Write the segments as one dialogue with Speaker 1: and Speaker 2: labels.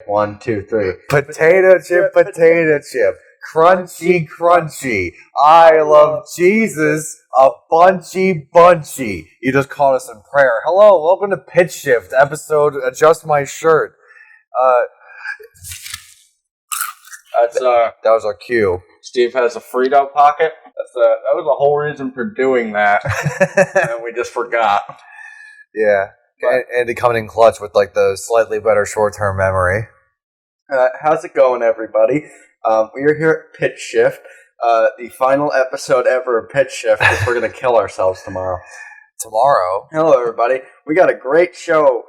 Speaker 1: 1, 2, 3.
Speaker 2: Potato chip, potato chip. Crunchy, crunchy. I love Jesus. A bunchy, bunchy. You just caught us in prayer. Hello, welcome to Pitch Shift, episode Adjust My Shirt. That was our cue.
Speaker 1: Steve has a Frito pocket. That was the whole reason for doing that. And we just forgot.
Speaker 2: Yeah. And coming in clutch with like the slightly better short-term memory.
Speaker 1: How's it going, everybody? We are here at Pitch Shift, the final episode ever of Pitch Shift, because we're going to kill ourselves tomorrow. Hello, everybody. We got a great show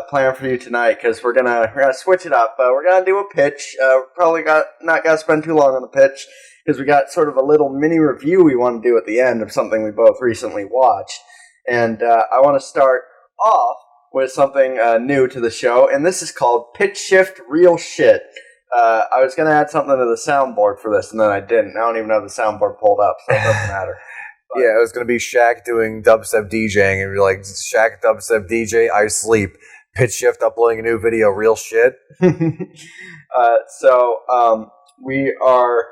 Speaker 1: planned for you tonight, because we're gonna switch it up. We're gonna do a pitch. We're probably not gonna spend too long on the pitch, because we got sort of a little mini review we want to do at the end of something we both recently watched. And I want to start off with something new to the show, and this is called Pitch Shift Real Shit. I was going to add something to the soundboard for this, and then I didn't. I don't even have the soundboard pulled up, so it doesn't matter. But,
Speaker 2: yeah, it was going to be Shaq doing dubstep DJing, and be like, Shaq dubstep DJ, I sleep. Pitch Shift uploading a new video, real shit.
Speaker 1: So we are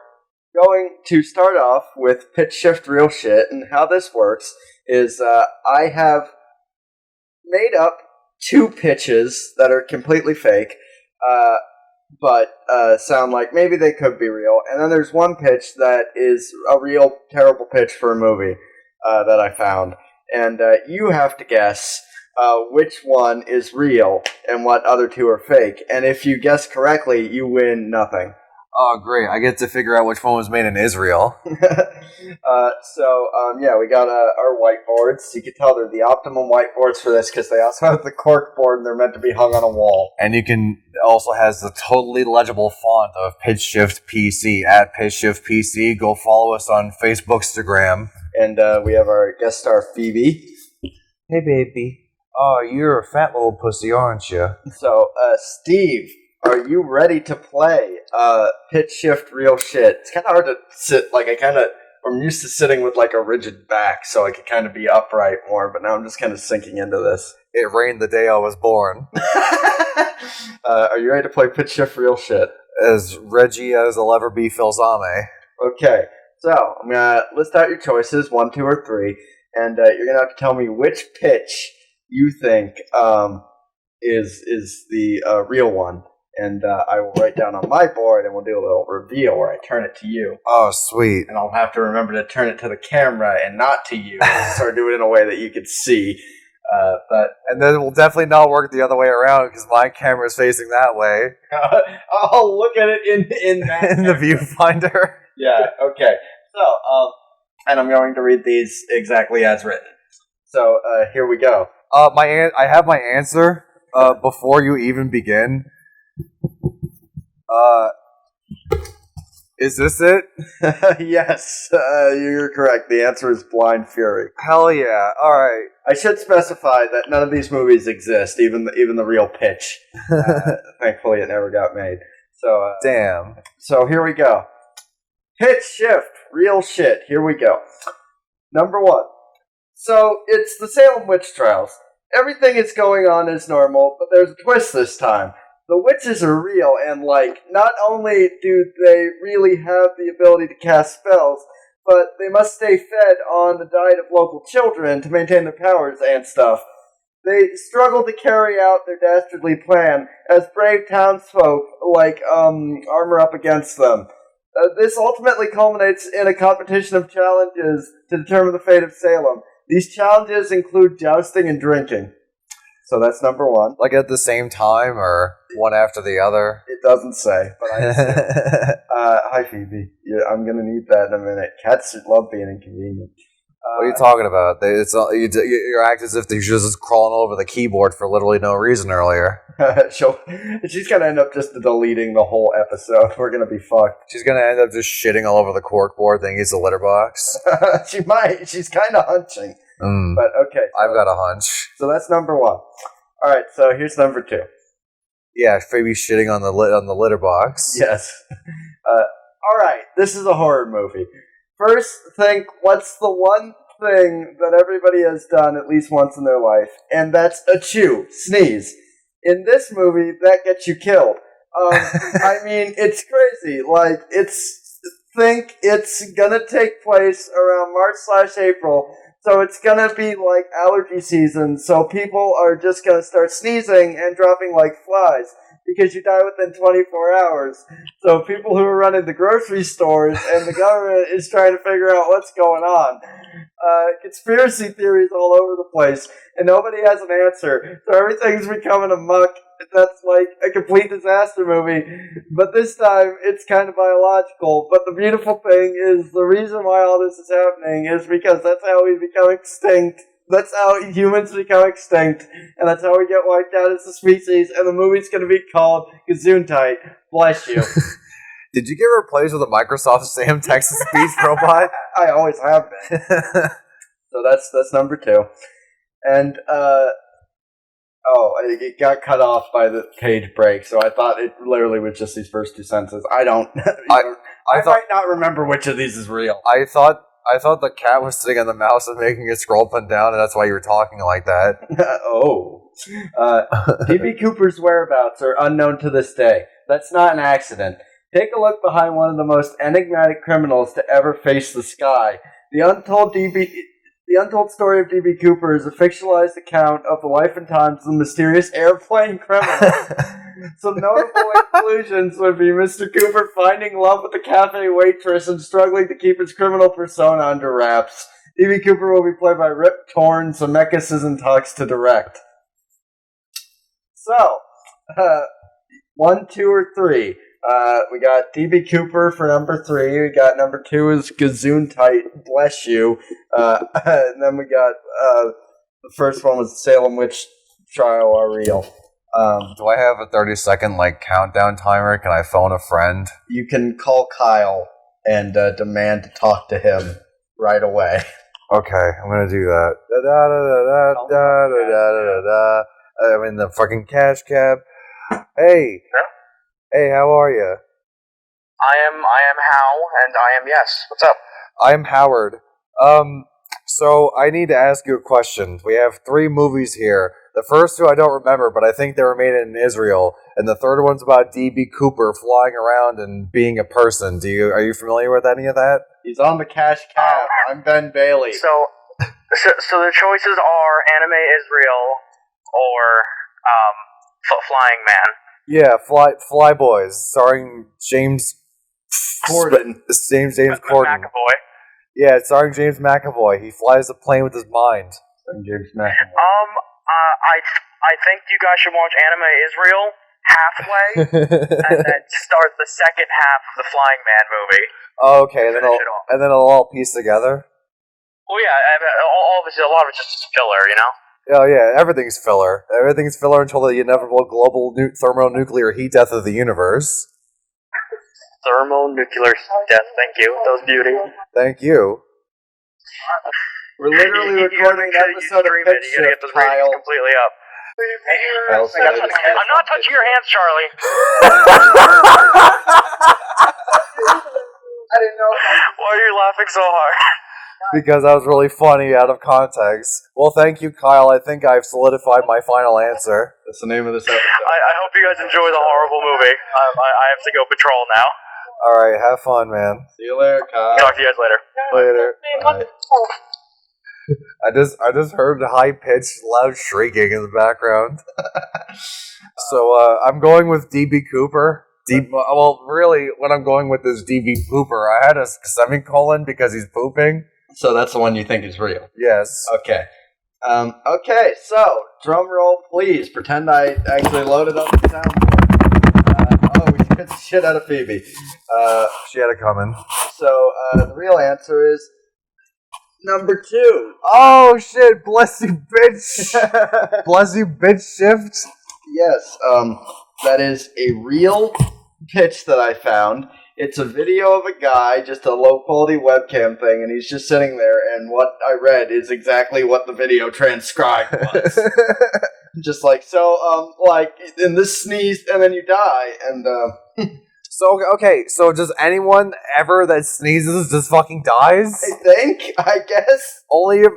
Speaker 1: going to start off with Pitch Shift Real Shit, and how this works is I have made up 2 pitches that are completely fake, but sound like maybe they could be real. And then there's one pitch that is a real terrible pitch for a movie that I found. And you have to guess which one is real and what other 2 are fake. And if you guess correctly, you win nothing.
Speaker 2: Oh, great. I get to figure out which one was made in Israel.
Speaker 1: Yeah, we got our whiteboards. You can tell they're the optimum whiteboards for this because they also have the cork board and they're meant to be hung on a wall.
Speaker 2: And you can also has the totally legible font of PitchShiftPC at PitchShiftPC. Go follow us on Facebook, Instagram.
Speaker 1: And we have our guest star, Phoebe.
Speaker 2: Hey, baby. Oh, you're a fat little pussy, aren't you?
Speaker 1: So, Steve, are you ready to play Pitch Shift Real Shit? It's kind of hard to sit, I'm used to sitting with like a rigid back, so I could kind of be upright more, but now I'm just kind of sinking into this.
Speaker 2: It rained the day I was born.
Speaker 1: Are you ready to play Pitch Shift Real Shit?
Speaker 2: As Reggie as I'll ever be Philzame.
Speaker 1: Okay, so I'm going to list out your choices, 1, 2, or 3, and you're going to have to tell me which pitch you think is the real one. And I will write down on my board, and we'll do a little reveal where I turn it to you.
Speaker 2: Oh, sweet.
Speaker 1: And I'll have to remember to turn it to the camera and not to you. So do it in a way that you can see.
Speaker 2: And then we'll definitely not work the other way around, because my camera is facing that way.
Speaker 1: I'll look at it in that
Speaker 2: in the viewfinder.
Speaker 1: Yeah, okay. So, and I'm going to read these exactly as written. So, here we go.
Speaker 2: I have my answer before you even begin. Is this it?
Speaker 1: Yes, you're correct. The answer is Blind Fury.
Speaker 2: Hell yeah! All right.
Speaker 1: I should specify that none of these movies exist, even the real pitch. Thankfully, it never got made. So
Speaker 2: damn.
Speaker 1: So here we go. Pitch Shift, Real Shit. Here we go. Number 1. So it's the Salem witch trials. Everything is going on as normal, but there's a twist this time. The witches are real, and, not only do they really have the ability to cast spells, but they must stay fed on the diet of local children to maintain their powers and stuff. They struggle to carry out their dastardly plan, as brave townsfolk, armor up against them. This ultimately culminates in a competition of challenges to determine the fate of Salem. These challenges include jousting and drinking. So that's number 1.
Speaker 2: Like at the same time, or one after the other?
Speaker 1: It doesn't say, but I assume. Hi, Phoebe. Yeah, I'm going to need that in a minute. Cats love being inconvenient.
Speaker 2: What are you talking about? You act as if they're just crawling over the keyboard for literally no reason earlier.
Speaker 1: She's going to end up just deleting the whole episode. We're going to be fucked.
Speaker 2: She's going to end up just shitting all over the corkboard thinking it's a litter box.
Speaker 1: She might. She's kind of hunching. But okay.
Speaker 2: I've got a hunch.
Speaker 1: So that's number 1. Alright, so here's number 2.
Speaker 2: Yeah, Phoebe's shitting on the litter box.
Speaker 1: Yes. Alright, this is a horror movie. First, think, what's the one thing that everybody has done at least once in their life? And that's achoo, sneeze. In this movie, that gets you killed. I mean, it's crazy. Like, think it's gonna take place around March/April, so it's gonna be like allergy season, so people are just gonna start sneezing and dropping like flies, because you die within 24 hours. So people who are running the grocery stores and the government is trying to figure out what's going on. Conspiracy theories all over the place, and nobody has an answer. So everything's becoming a muck. That's like a complete disaster movie. But this time, it's kind of biological. But the beautiful thing is, the reason why all this is happening is because that's how we become extinct. That's how humans become extinct, and that's how we get wiped out as a species, and the movie's going to be called Gesundheit. Bless you.
Speaker 2: Did you get replaced with a Microsoft Sam text-to-speech robot?
Speaker 1: I always have been. So that's number 2. And, it got cut off by the page break, so I thought it literally was just these first 2 sentences. I might not remember which of these is real.
Speaker 2: I thought the cat was sitting on the mouse and making it scroll up and down, and that's why you were talking like that.
Speaker 1: D.B. Cooper's whereabouts are unknown to this day. That's not an accident. Take a look behind one of the most enigmatic criminals to ever face the sky. The untold story of D.B. Cooper is a fictionalized account of the life and times of the mysterious airplane criminal. Some notable inclusions would be Mr. Cooper finding love with a cafe waitress and struggling to keep his criminal persona under wraps. D.B. Cooper will be played by Rip Torn, Zemeckis is in talks to direct. So, 1, 2, or 3. We got D.B. Cooper for number 3. We got number 2 is Gesundheit, bless you. And then we got the first one was Salem Witch Trial are real.
Speaker 2: Do I have a 30-second countdown timer? Can I phone a friend?
Speaker 1: You can call Kyle and demand to talk to him right away.
Speaker 2: Okay, I'm gonna do that. I'm in the fucking cash cab. Hey. Hey, how are you?
Speaker 3: I am Hal, and I am yes. What's up?
Speaker 2: I'm Howard. So I need to ask you a question. We have 3 movies here. The first 2 I don't remember, but I think they were made in Israel. And the third one's about D.B. Cooper flying around and being a person. Are you familiar with any of that?
Speaker 1: He's on the cash cab. I'm Ben Bailey.
Speaker 3: So the choices are Anime Israel or Flying Man.
Speaker 2: Yeah, Fly Boys, starring James
Speaker 1: Corden.
Speaker 2: James Corden.
Speaker 3: McAvoy.
Speaker 2: Yeah, it's starring James McAvoy. He flies the plane with his mind.
Speaker 1: James McAvoy.
Speaker 3: I think you guys should watch Anime Israel halfway, and then start the second half of the Flying Man movie.
Speaker 2: Okay, and then it'll all piece together.
Speaker 3: Well, yeah, obviously a lot of it's just filler, you know.
Speaker 2: Oh yeah, everything's filler. Everything's filler until the inevitable global thermonuclear heat death of the universe.
Speaker 3: Thermonuclear death, thank you. That was beauty.
Speaker 2: Thank you.
Speaker 1: We're literally recording an episode of PitchShift, Kyle.
Speaker 3: Completely up.
Speaker 1: I'm
Speaker 3: not touching your hands, Charlie.
Speaker 1: I didn't know.
Speaker 3: Why are you laughing so hard?
Speaker 2: Because that was really funny out of context. Well, thank you, Kyle. I think I've solidified my final answer.
Speaker 1: That's the name of this episode.
Speaker 3: I hope you guys enjoy the horrible movie. I have to go patrol now.
Speaker 2: Alright, have fun, man.
Speaker 1: See you later, Kyle.
Speaker 3: Talk to you guys later.
Speaker 2: Later.
Speaker 1: Bye.
Speaker 2: I just heard high-pitched, loud shrieking in the background. So, I'm going with D.B. Cooper. Well, really, when I'm going with this D.B. Cooper, I had a semicolon because he's pooping.
Speaker 1: So that's the one you think is real?
Speaker 2: Yes.
Speaker 1: Okay. Okay, so, drum roll, please. Pretend I actually loaded up the soundboard. We hit the shit out of Phoebe.
Speaker 2: She had it coming.
Speaker 1: So, the real answer is number 2.
Speaker 2: Oh, shit. Bless you, bitch. Bless you, bitch shift.
Speaker 1: Yes, that is a real pitch that I found. It's a video of a guy, just a low-quality webcam thing, and he's just sitting there, and what I read is exactly what the video transcribed was. Just like, in this sneeze, and then you die, and,
Speaker 2: So does anyone ever that sneezes just fucking dies?
Speaker 1: I guess.
Speaker 2: Only if...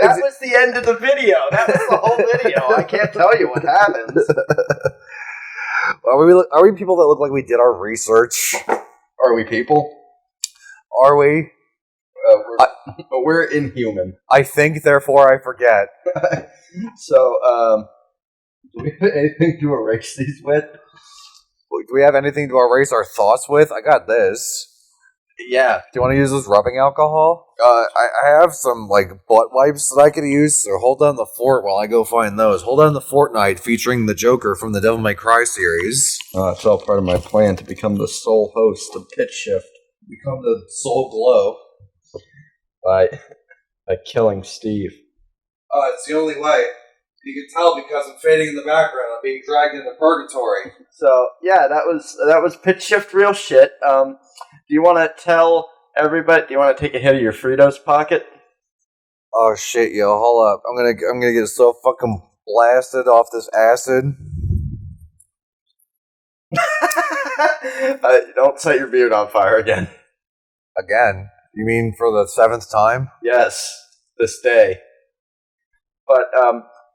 Speaker 1: that was the end of the video. That was the whole video. I can't tell you what happens.
Speaker 2: Are we people that look like we did our research?
Speaker 1: Are we people?
Speaker 2: Are we?
Speaker 1: We're inhuman.
Speaker 2: I think, therefore I forget.
Speaker 1: So, do we have anything to erase these with?
Speaker 2: Do we have anything to erase our thoughts with? I got this.
Speaker 1: Yeah.
Speaker 2: Do you want to use this rubbing alcohol? I have some, butt wipes that I could use, so hold down the fort while I go find those. Hold down the Fortnite featuring the Joker from the Devil May Cry series.
Speaker 1: It's all part of my plan to become the sole host of Pitch Shift.
Speaker 2: Become the Soul Glow.
Speaker 1: By killing Steve.
Speaker 2: It's the only way. You can tell because I'm fading in the background. I'm being dragged into purgatory.
Speaker 1: So, yeah, that was Pitch Shift real shit. Do you want to tell everybody? Do you want to take a hit of your Fritos pocket?
Speaker 2: Oh shit, yo! Hold up. I'm gonna get so fucking blasted off this acid.
Speaker 1: Don't set your beard on fire again.
Speaker 2: Again? You mean for the 7th time?
Speaker 1: Yes, this day. But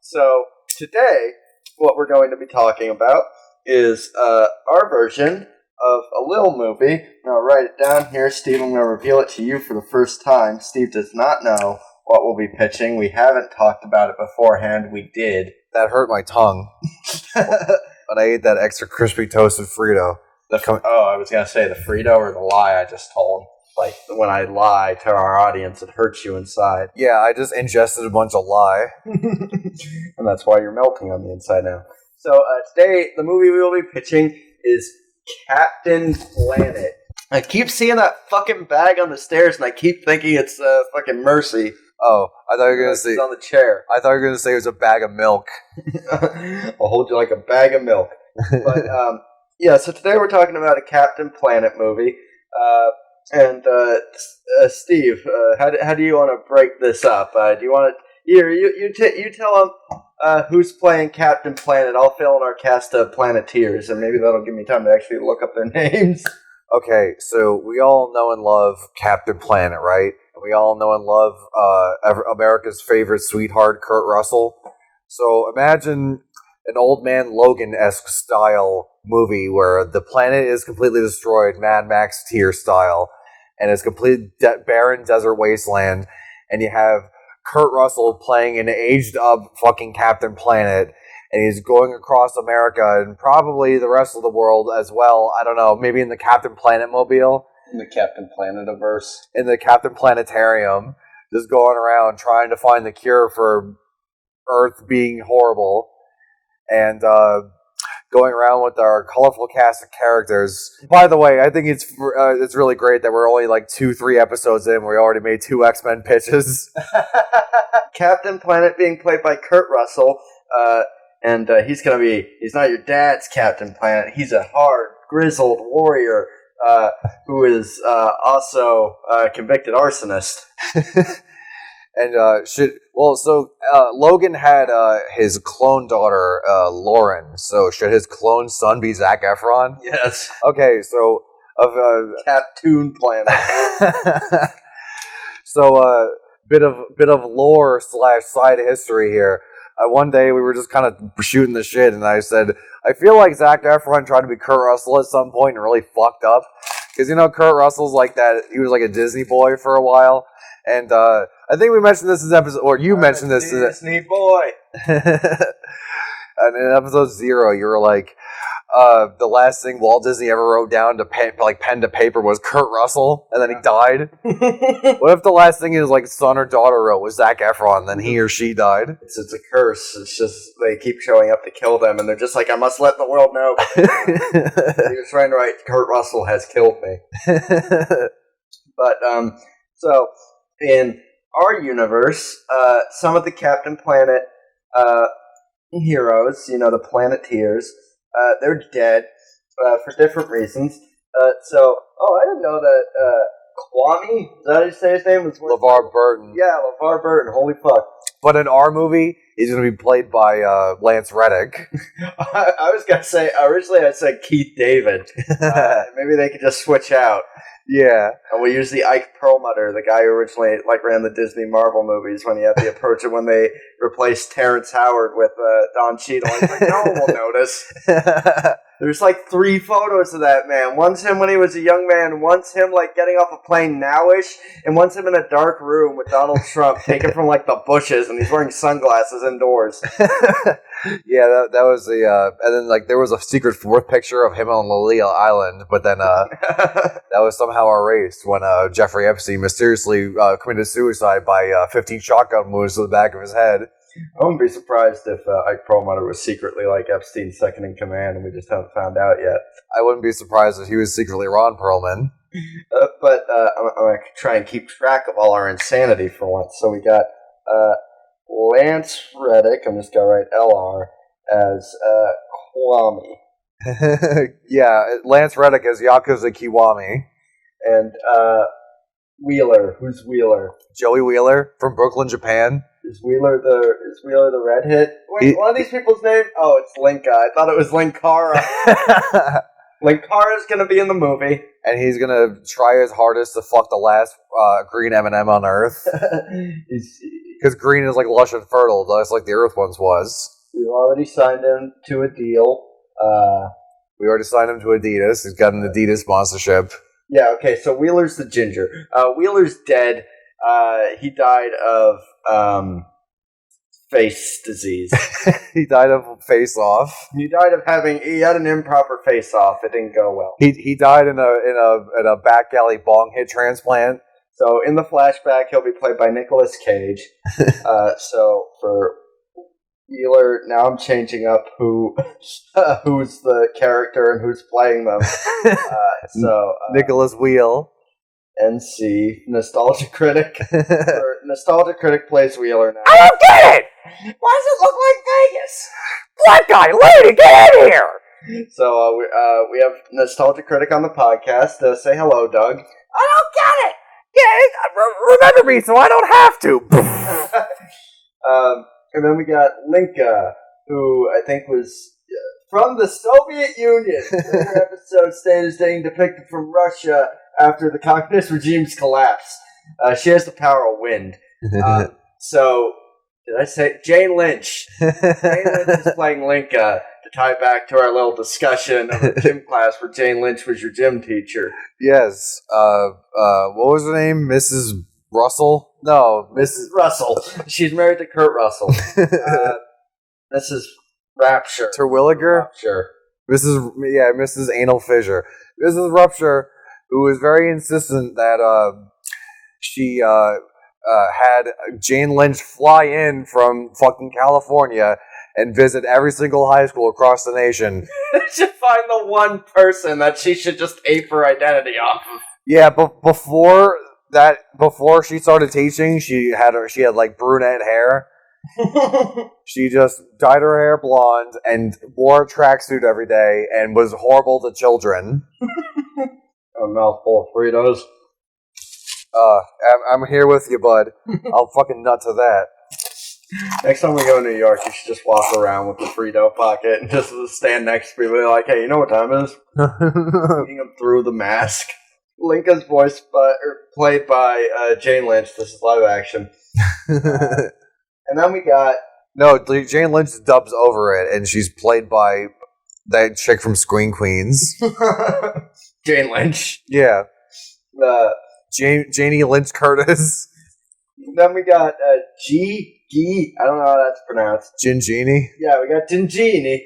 Speaker 1: so today, what we're going to be talking about is our version of a little movie. I'll write it down here. Steve, I'm going to reveal it to you for the first time. Steve does not know what we'll be pitching. We haven't talked about it beforehand. We did.
Speaker 2: That hurt my tongue. But I ate that extra crispy toasted Frito.
Speaker 1: I was going to say the Frito or the lie I just told. Like, when I lie to our audience, it hurts you inside.
Speaker 2: Yeah, I just ingested a bunch of lie.
Speaker 1: And that's why you're melting on the inside now. So, today, the movie we will be pitching is Captain Planet. I keep seeing that fucking bag on the stairs, and I keep thinking it's fucking Mercy.
Speaker 2: Oh, I thought you were going to say...
Speaker 1: It's on the chair.
Speaker 2: I thought you were going to say it was a bag of milk.
Speaker 1: I'll hold you like a bag of milk. But, yeah, so today we're talking about a Captain Planet movie. And Steve, how do you want to break this up? Do you want to you tell them who's playing Captain Planet? I'll fill in our cast of Planeteers, and maybe that'll give me time to actually look up their names.
Speaker 2: Okay, so we all know and love Captain Planet, right? We all know and love America's favorite sweetheart, Kurt Russell. So imagine an Old Man Logan-esque style movie where the planet is completely destroyed, Mad Max tier style, and it's complete barren desert wasteland, and you have Kurt Russell playing an aged-up fucking Captain Planet, and he's going across America and probably the rest of the world as well. I don't know, maybe in the Captain Planet mobile.
Speaker 1: In the Captain Planetiverse.
Speaker 2: In the Captain Planetarium, just going around trying to find the cure for Earth being horrible, and going around with our colorful cast of characters. By the way, I think it's really great that we're only 2-3 episodes in. We already made 2 X-Men pitches.
Speaker 1: Captain Planet being played by Kurt Russell, and he's not your dad's Captain Planet. He's a hard, grizzled warrior who is also a convicted arsonist.
Speaker 2: And Logan had his clone daughter, Lauren. So should his clone son be Zac Efron?
Speaker 1: Yes.
Speaker 2: Okay, so of
Speaker 1: Captoon Planet.
Speaker 2: So bit of lore / side history here. One day we were just kind of shooting the shit, and I said, I feel like Zac Efron tried to be Kurt Russell at some point and really fucked up. Because, Kurt Russell's like that. He was like a Disney boy for a while. And I think we mentioned this in episode, or you mentioned this.
Speaker 1: Disney boy.
Speaker 2: And in episode 0, you were like, the last thing Walt Disney ever wrote down to pen to paper was Kurt Russell, and then he died. What if the last thing his son or daughter wrote was Zac Efron, then he or she died?
Speaker 1: It's a curse. It's just they keep showing up to kill them, and they're just like, I must let the world know. He was trying to write, Kurt Russell has killed me. But so in our universe, some of the Captain Planet heroes, the Planeteers, they're dead for different reasons. I didn't know that Kwame, is that how you say his name? Was
Speaker 2: LeVar Burton.
Speaker 1: Yeah, LeVar Burton. Holy fuck.
Speaker 2: But in our movie, He's going to be played by Lance Reddick.
Speaker 1: I was gonna say originally I said Keith David. Maybe they could just switch out.
Speaker 2: Yeah.
Speaker 1: And we use the Ike Perlmutter, the guy who originally ran the Disney Marvel movies, when he had the approach of when they replaced Terrence Howard with Don Cheadle. He's like, no one will notice. There's 3 photos of that man. One's him when he was a young man, one's him getting off a plane nowish, and one's him in a dark room with Donald Trump taken from the bushes, and he's wearing sunglasses indoors.
Speaker 2: Yeah, that was the and then there was a secret 4th picture of him on Lolita Island, but then that was somehow erased when Jeffrey Epstein mysteriously committed suicide by 15 shotgun wounds to the back of his head.
Speaker 1: I wouldn't be surprised if Ike Perlmutter was secretly Epstein's second in command, and we just haven't found out yet.
Speaker 2: I wouldn't be surprised if he was secretly Ron Perlman.
Speaker 1: But I'm going to try and keep track of all our insanity for once. So we got Lance Reddick, I'm just going to write LR, as Kwame.
Speaker 2: Yeah, Lance Reddick as Yakuza Kiwami.
Speaker 1: And Wheeler. Who's Wheeler?
Speaker 2: Joey Wheeler from Brooklyn, Japan.
Speaker 1: Is Wheeler the redhead? Wait, one of these people's name? Oh, it's Linka. I thought it was Linkara. Linkara's going to be in the movie.
Speaker 2: And he's going to try his hardest to fuck the last green M&M on Earth. Because green is lush and fertile, just like the Earth once was.
Speaker 1: We've already signed him to a deal.
Speaker 2: We already signed him to Adidas. He's got an Adidas sponsorship.
Speaker 1: Yeah, okay, so Wheeler's the ginger. Wheeler's dead. He died of face disease.
Speaker 2: He died of face-off.
Speaker 1: He died of he had an improper face-off. It didn't go well.
Speaker 2: He died in a back alley bong hit transplant.
Speaker 1: So in the flashback, he'll be played by Nicolas Cage. So for Wheeler, now I'm changing up who's the character and who's playing them.
Speaker 2: Nicholas Wheel.
Speaker 1: NC, Nostalgia Critic. Nostalgia Critic plays Wheeler now.
Speaker 2: I don't get it!
Speaker 1: Why does it look like Vegas?
Speaker 2: Black guy, lady, get in here!
Speaker 1: So we have Nostalgia Critic on the podcast. Say hello, Doug.
Speaker 2: I don't get it! Remember me so I don't have to!
Speaker 1: And then we got Linka, who I think was from the Soviet Union. Her episode is being depicted from Russia after the communist regime's collapse. She has the power of wind. So, did I say Jane Lynch? Jane Lynch is playing Linka to tie back to our little discussion of the gym class where Jane Lynch was your gym teacher.
Speaker 2: Yes. What was her name? Mrs. Russell? No,
Speaker 1: Mrs. Russell. She's married to Kurt Russell. Mrs. Rapture.
Speaker 2: Terwilliger?
Speaker 1: Rapture.
Speaker 2: Mrs. Anal Fissure. Mrs. Rupture, who was very insistent that she had Jane Lynch fly in from fucking California and visit every single high school across the nation.
Speaker 1: To find the one person that she should just ape her identity off of.
Speaker 2: Yeah, but before she started teaching, she had brunette hair. She just dyed her hair blonde and wore a tracksuit every day and was horrible to children.
Speaker 1: A mouthful of Fritos.
Speaker 2: I'm here with you, bud. I'll fucking nut to that.
Speaker 1: Next time we go to New York, you should just walk around with the Frito pocket and just stand next to people and be like, hey, you know what time it is? Eating them through the mask. Linka's voiced played by Jane Lynch. This is live action. And then we got...
Speaker 2: No, Jane Lynch dubs over it, and she's played by that chick from Screen Queens.
Speaker 1: Jane Lynch.
Speaker 2: Yeah. Janie Lynch Curtis.
Speaker 1: Then we got G. I don't know how that's pronounced.
Speaker 2: Gingini?
Speaker 1: Yeah, we got Gingini.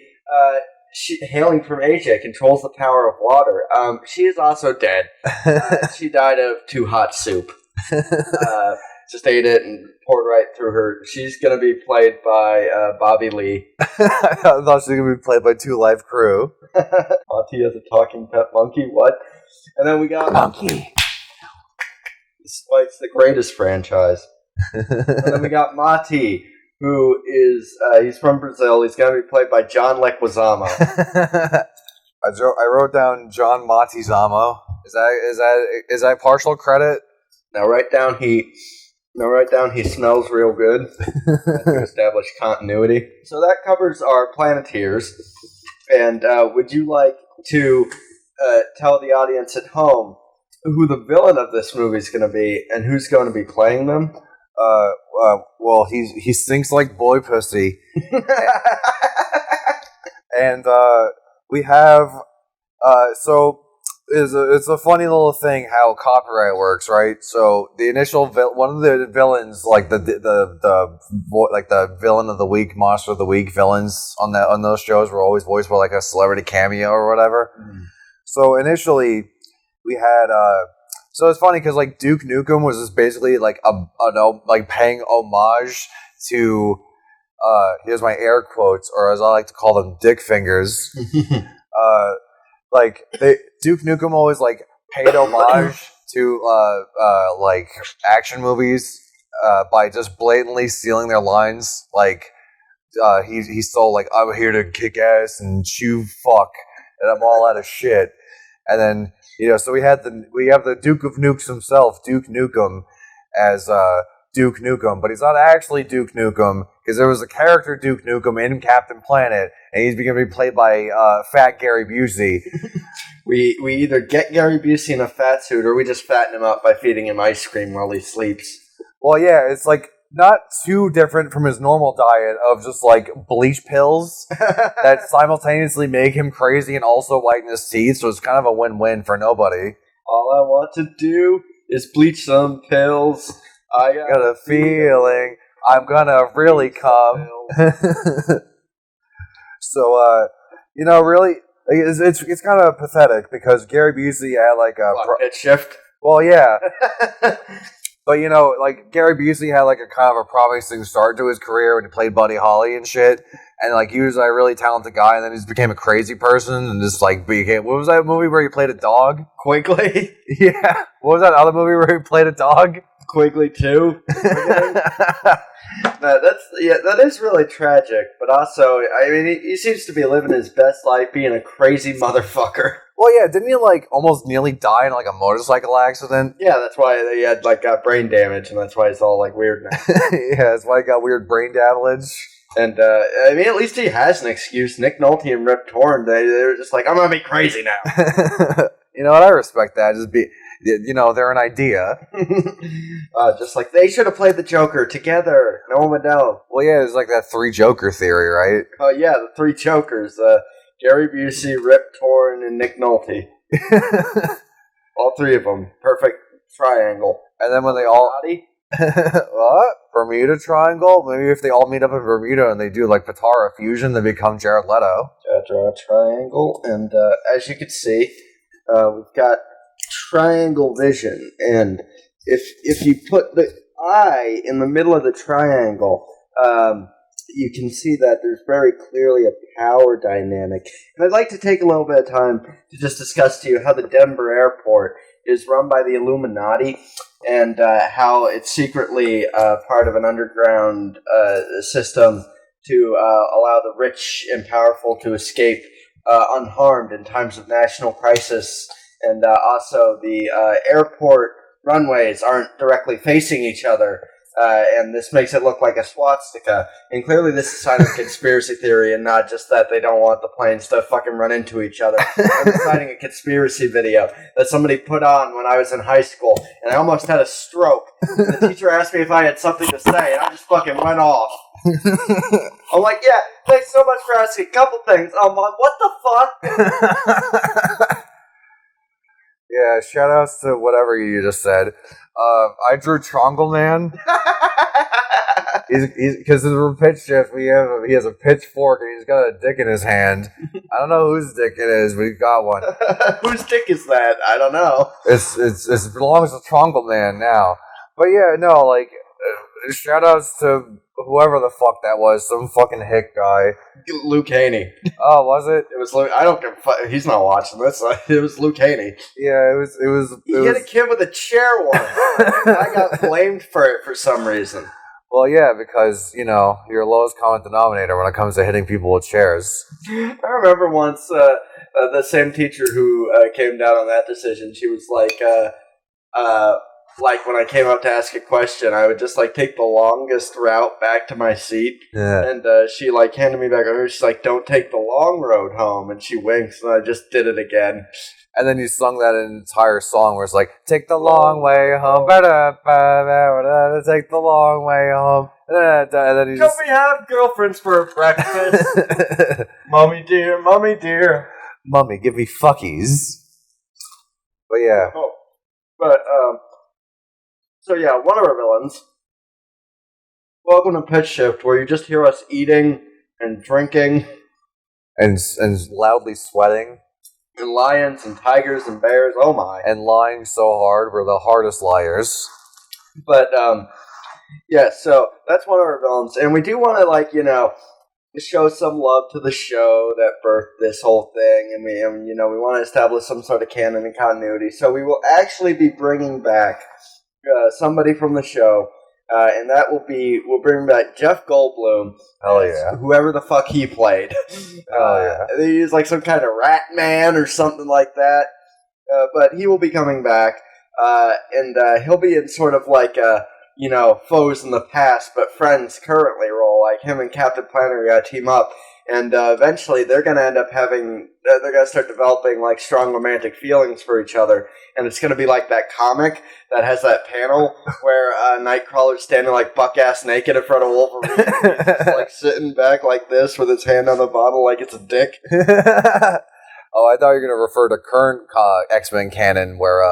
Speaker 1: She, hailing from Asia, controls the power of water. She is also dead. She died of too hot soup. Just ate it and poured right through her. She's going to be played by Bobby Lee.
Speaker 2: I thought she was going to be played by Two Live Crew.
Speaker 1: Monty has a talking pet monkey. What? And then we got...
Speaker 2: Monkey.
Speaker 1: It's the greatest franchise. And then we got Mati, who is... he's from Brazil. He's going to be played by John Leguizamo.
Speaker 2: I wrote down John Montezamo. Is that partial credit?
Speaker 1: Now write down he. Now write down he smells real good to establish continuity. So that covers our Planeteers. And would you like to tell the audience at home who the villain of this movie is going to be and who's going to be playing them?
Speaker 2: Well, he stinks like boy pussy. And we have so it's a funny little thing how copyright works, right? So the initial one of the villains, like the villain of the week, monster of the week villains on those shows were always voiced by like a celebrity cameo or whatever. So initially we had so it's funny because like Duke Nukem was just basically like like paying homage to here's my air quotes, or as I like to call them, dick fingers. Like Duke Nukem always like paid homage to like action movies by just blatantly stealing their lines. Like he stole like I'm here to kick ass and chew fuck, and I'm all out of shit. And then so we have the Duke of Nukes himself, Duke Nukem, as Duke Nukem, but he's not actually Duke Nukem because there was a character Duke Nukem in Captain Planet, and he's going to be played by Fat Gary Busey.
Speaker 1: We either get Gary Busey in a fat suit, or we just fatten him up by feeding him ice cream while he sleeps.
Speaker 2: Well, yeah, it's like not too different from his normal diet of just like bleach pills that simultaneously make him crazy and also whiten his teeth. So it's kind of a win-win for nobody.
Speaker 1: All I want to do is bleach some pills. I
Speaker 2: got a feeling I'm gonna really come. So, really, it's kind of pathetic because Gary Busey had like a
Speaker 1: pitch shift.
Speaker 2: Well, yeah, but like Gary Busey had like a kind of a promising start to his career when he played Buddy Holly and shit, and like he was a really talented guy, and then he just became a crazy person and just like became. What was that movie where he played a dog?
Speaker 1: Quigley.
Speaker 2: Yeah. What was that other movie where he played a dog?
Speaker 1: Quigley 2. That is really tragic, but also, I mean, he seems to be living his best life being a crazy motherfucker.
Speaker 2: Well, yeah, didn't he like almost nearly die in like a motorcycle accident?
Speaker 1: Yeah, that's why he had like got brain damage, and that's why he's all like weird now.
Speaker 2: Yeah, that's why he got weird brain damage.
Speaker 1: And I mean, at least he has an excuse. Nick Nolte and Rip Torn, they're just like, I'm gonna be crazy now.
Speaker 2: You know what? I respect that. Just be. They're an idea.
Speaker 1: Just like they should have played the Joker together. No one would know.
Speaker 2: Well, yeah, it's like that 3 Joker theory, right?
Speaker 1: Oh, yeah, the 3 Jokers. Gary Busey, Rip Torn, and Nick Nolte. All 3 of them. Perfect triangle.
Speaker 2: And then when they all... What? Bermuda Triangle? Maybe if they all meet up in Bermuda and they do like Patara fusion, they become Jared Leto.
Speaker 1: Triangle. And as you can see, we've got triangle vision, and if you put the eye in the middle of the triangle, you can see that there's very clearly a power dynamic. And I'd like to take a little bit of time to just discuss to you how the Denver airport is run by the Illuminati, and how it's secretly part of an underground system to allow the rich and powerful to escape unharmed in times of national crisis. And also, the airport runways aren't directly facing each other, and this makes it look like a swastika. And clearly this is a sign of conspiracy theory, and not just that they don't want the planes to fucking run into each other. I'm citing a conspiracy video that somebody put on when I was in high school, and I almost had a stroke. And the teacher asked me if I had something to say, and I just fucking went off. I'm like, yeah, thanks so much for asking. Couple things. What the fuck?
Speaker 2: Yeah, shoutouts to whatever you just said. I drew Trongle Man. Because in Pitch Shift, he has a pitchfork and he's got a dick in his hand. I don't know whose dick it is, but he's got one.
Speaker 1: Whose dick is that? I don't know.
Speaker 2: It belongs to Trongle Man now. But yeah, no, like, shoutouts to whoever the fuck that was, some fucking hick guy.
Speaker 1: Luke Haney.
Speaker 2: Oh, was it?
Speaker 1: It was Luke. I don't give a fuck. He's not watching this. It was Luke Haney.
Speaker 2: Yeah, it was.
Speaker 1: He hit a kid with a chair once. I got blamed for it for some reason.
Speaker 2: Well, yeah, because, you're lowest common denominator when it comes to hitting people with chairs.
Speaker 1: I remember once the same teacher who came down on that decision, she was like, like when I came up to ask a question, I would just like take the longest route back to my seat, and she like handed me back over. She's like, "Don't take the long road home," and she winks, and I just did it again.
Speaker 2: And then you sung that entire song where it's like, take the long way home, take the long way home. And then you
Speaker 1: Can we have girlfriends for breakfast? Mommy dear, mommy dear.
Speaker 2: Mommy, give me fuckies. But yeah.
Speaker 1: Oh. But, so yeah, one of our villains. Welcome to Pitch Shift, where you just hear us eating and drinking.
Speaker 2: And loudly sweating.
Speaker 1: And lions and tigers and bears, oh my.
Speaker 2: And lying so hard, we're the hardest liars.
Speaker 1: But, yeah, so that's one of our villains. And we do want to, like, show some love to the show that birthed this whole thing. And we want to establish some sort of canon and continuity. So we will actually be bringing back somebody from the show. And that we'll bring back Jeff Goldblum.
Speaker 2: Hell yeah.
Speaker 1: Whoever the fuck he played.
Speaker 2: Yeah.
Speaker 1: He's like some kind of rat man or something like that. But he will be coming back. And he'll be in sort of like a, foes in the past, but friends currently role. Like him and Captain Planet are going to team up. And eventually they're going to end up they're going to start developing like strong romantic feelings for each other. And it's going to be like that comic that has that panel where Nightcrawler's standing like buck-ass naked in front of Wolverine. And he's just, like sitting back like this with his hand on the bottle like it's a dick.
Speaker 2: Oh, I thought you were going to refer to current X-Men canon where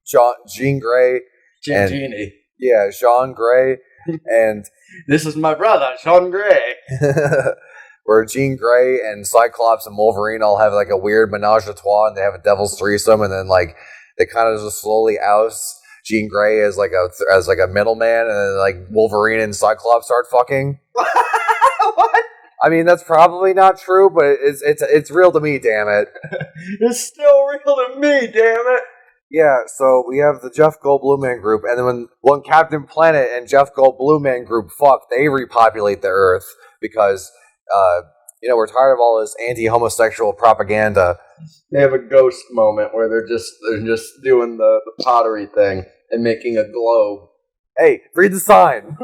Speaker 2: Jean Grey
Speaker 1: Genie.
Speaker 2: Yeah, Jean Grey and...
Speaker 1: This is my brother, Sean Grey.
Speaker 2: Where Jean Grey and Cyclops and Wolverine all have like a weird menage a trois and they have a devil's threesome and then like they kind of just slowly oust Jean Grey as like a middleman and then like Wolverine and Cyclops start fucking.
Speaker 1: What?
Speaker 2: I mean that's probably not true, but it's real to me, damn it.
Speaker 1: It's still real to me, damn it.
Speaker 2: Yeah, so we have the Jeff Goldblum Man group, and then when Captain Planet and Jeff Goldblum Man group fuck, they repopulate the Earth because we're tired of all this anti-homosexual propaganda.
Speaker 1: They have a ghost moment where they're just doing the pottery thing and making a globe.
Speaker 2: Hey, read the sign.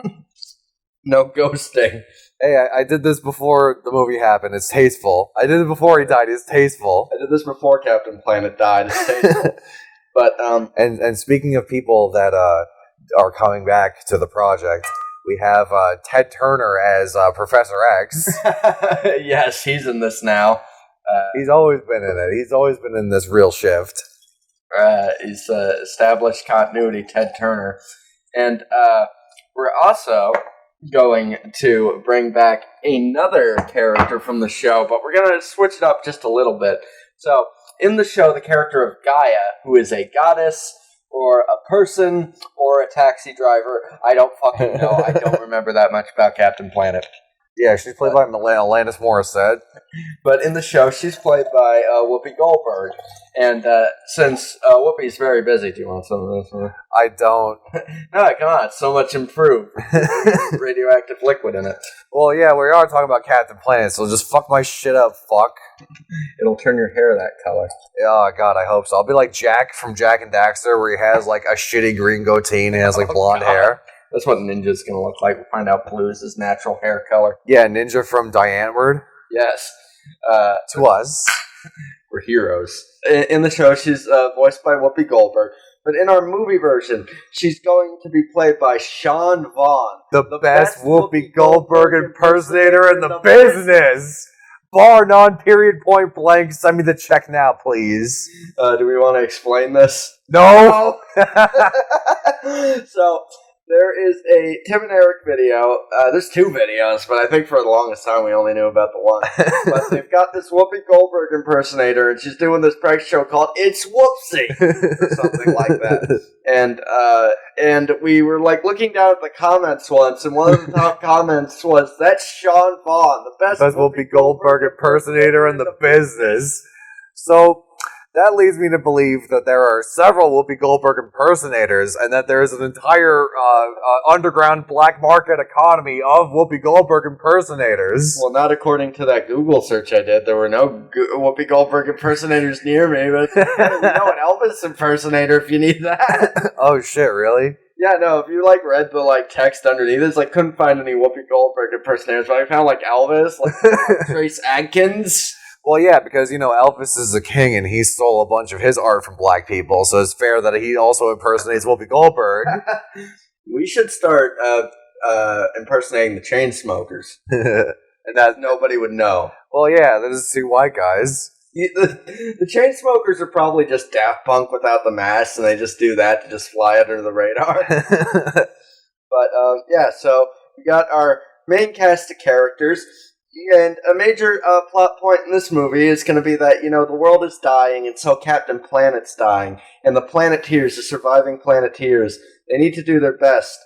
Speaker 1: No ghosting.
Speaker 2: Hey, I did this before the movie happened. It's tasteful. I did it before he died. It's tasteful.
Speaker 1: I did this before Captain Planet died. It's tasteful. But
Speaker 2: and speaking of people that are coming back to the project, we have Ted Turner as Professor X.
Speaker 1: Yes, he's in this now.
Speaker 2: He's always been in it. He's always been in this real shift.
Speaker 1: He's established continuity, Ted Turner. And we're also going to bring back another character from the show, but we're going to switch it up just a little bit. So, in the show, the character of Gaia, who is a goddess, or a person, or a taxi driver. I don't fucking know. I don't remember that much about Captain Planet.
Speaker 2: Yeah, she's played by Alanis Morissette.
Speaker 1: But in the show, she's played by Whoopi Goldberg. And since Whoopi's very busy, do you want some of this?
Speaker 2: I don't.
Speaker 1: No, come on. It's so much improved. Radioactive liquid in it.
Speaker 2: Well, yeah, we are talking about Captain Planet, so just fuck my shit up, fuck.
Speaker 1: It'll turn your hair that color.
Speaker 2: Oh, God, I hope so. I'll be like Jack from Jack and Daxter, where he has like a shitty green goatee and he has like blonde hair.
Speaker 1: That's what Ninja's going to look like. We'll find out blue is his natural hair color.
Speaker 2: Yeah, Ninja from Diantward.
Speaker 1: Yes.
Speaker 2: To us.
Speaker 1: We're heroes. In the show, she's voiced by Whoopi Goldberg. But in our movie version, she's going to be played by Sean Vaughn.
Speaker 2: The best Whoopi Goldberg impersonator in the business. Bar none, period, point blank. Send me the check now, please.
Speaker 1: Do we want to explain this?
Speaker 2: No.
Speaker 1: So, there is a Tim and Eric video. There's two videos, but I think for the longest time we only knew about the one. But they've got this Whoopi Goldberg impersonator, and she's doing this prank show called It's Whoopsie, or something like that. And we were like looking down at the comments once, and one of the top comments was, "That's Sean Vaughn, the best
Speaker 2: Whoopi Goldberg impersonator in the business." So that leads me to believe that there are several Whoopi Goldberg impersonators, and that there is an entire underground black market economy of Whoopi Goldberg impersonators.
Speaker 1: Well, not according to that Google search I did. There were no Whoopi Goldberg impersonators near me, but you know an Elvis impersonator if you need that.
Speaker 2: Oh shit, really?
Speaker 1: Yeah, no, if you read the text underneath, it's couldn't find any Whoopi Goldberg impersonators, but I found Elvis, Trace Adkins.
Speaker 2: Well, yeah, because, Elvis is the king and he stole a bunch of his art from black people, so it's fair that he also impersonates Whoopi Goldberg.
Speaker 1: We should start impersonating the Chainsmokers, and that nobody would know.
Speaker 2: Well, yeah, they're just two white guys.
Speaker 1: The Chainsmokers are probably just Daft Punk without the mask, and they just do that to just fly under the radar. But, yeah, so we got our main cast of characters, and a major plot point in this movie is going to be that, the world is dying, and so Captain Planet's dying, and the Planeteers, the surviving Planeteers, they need to do their best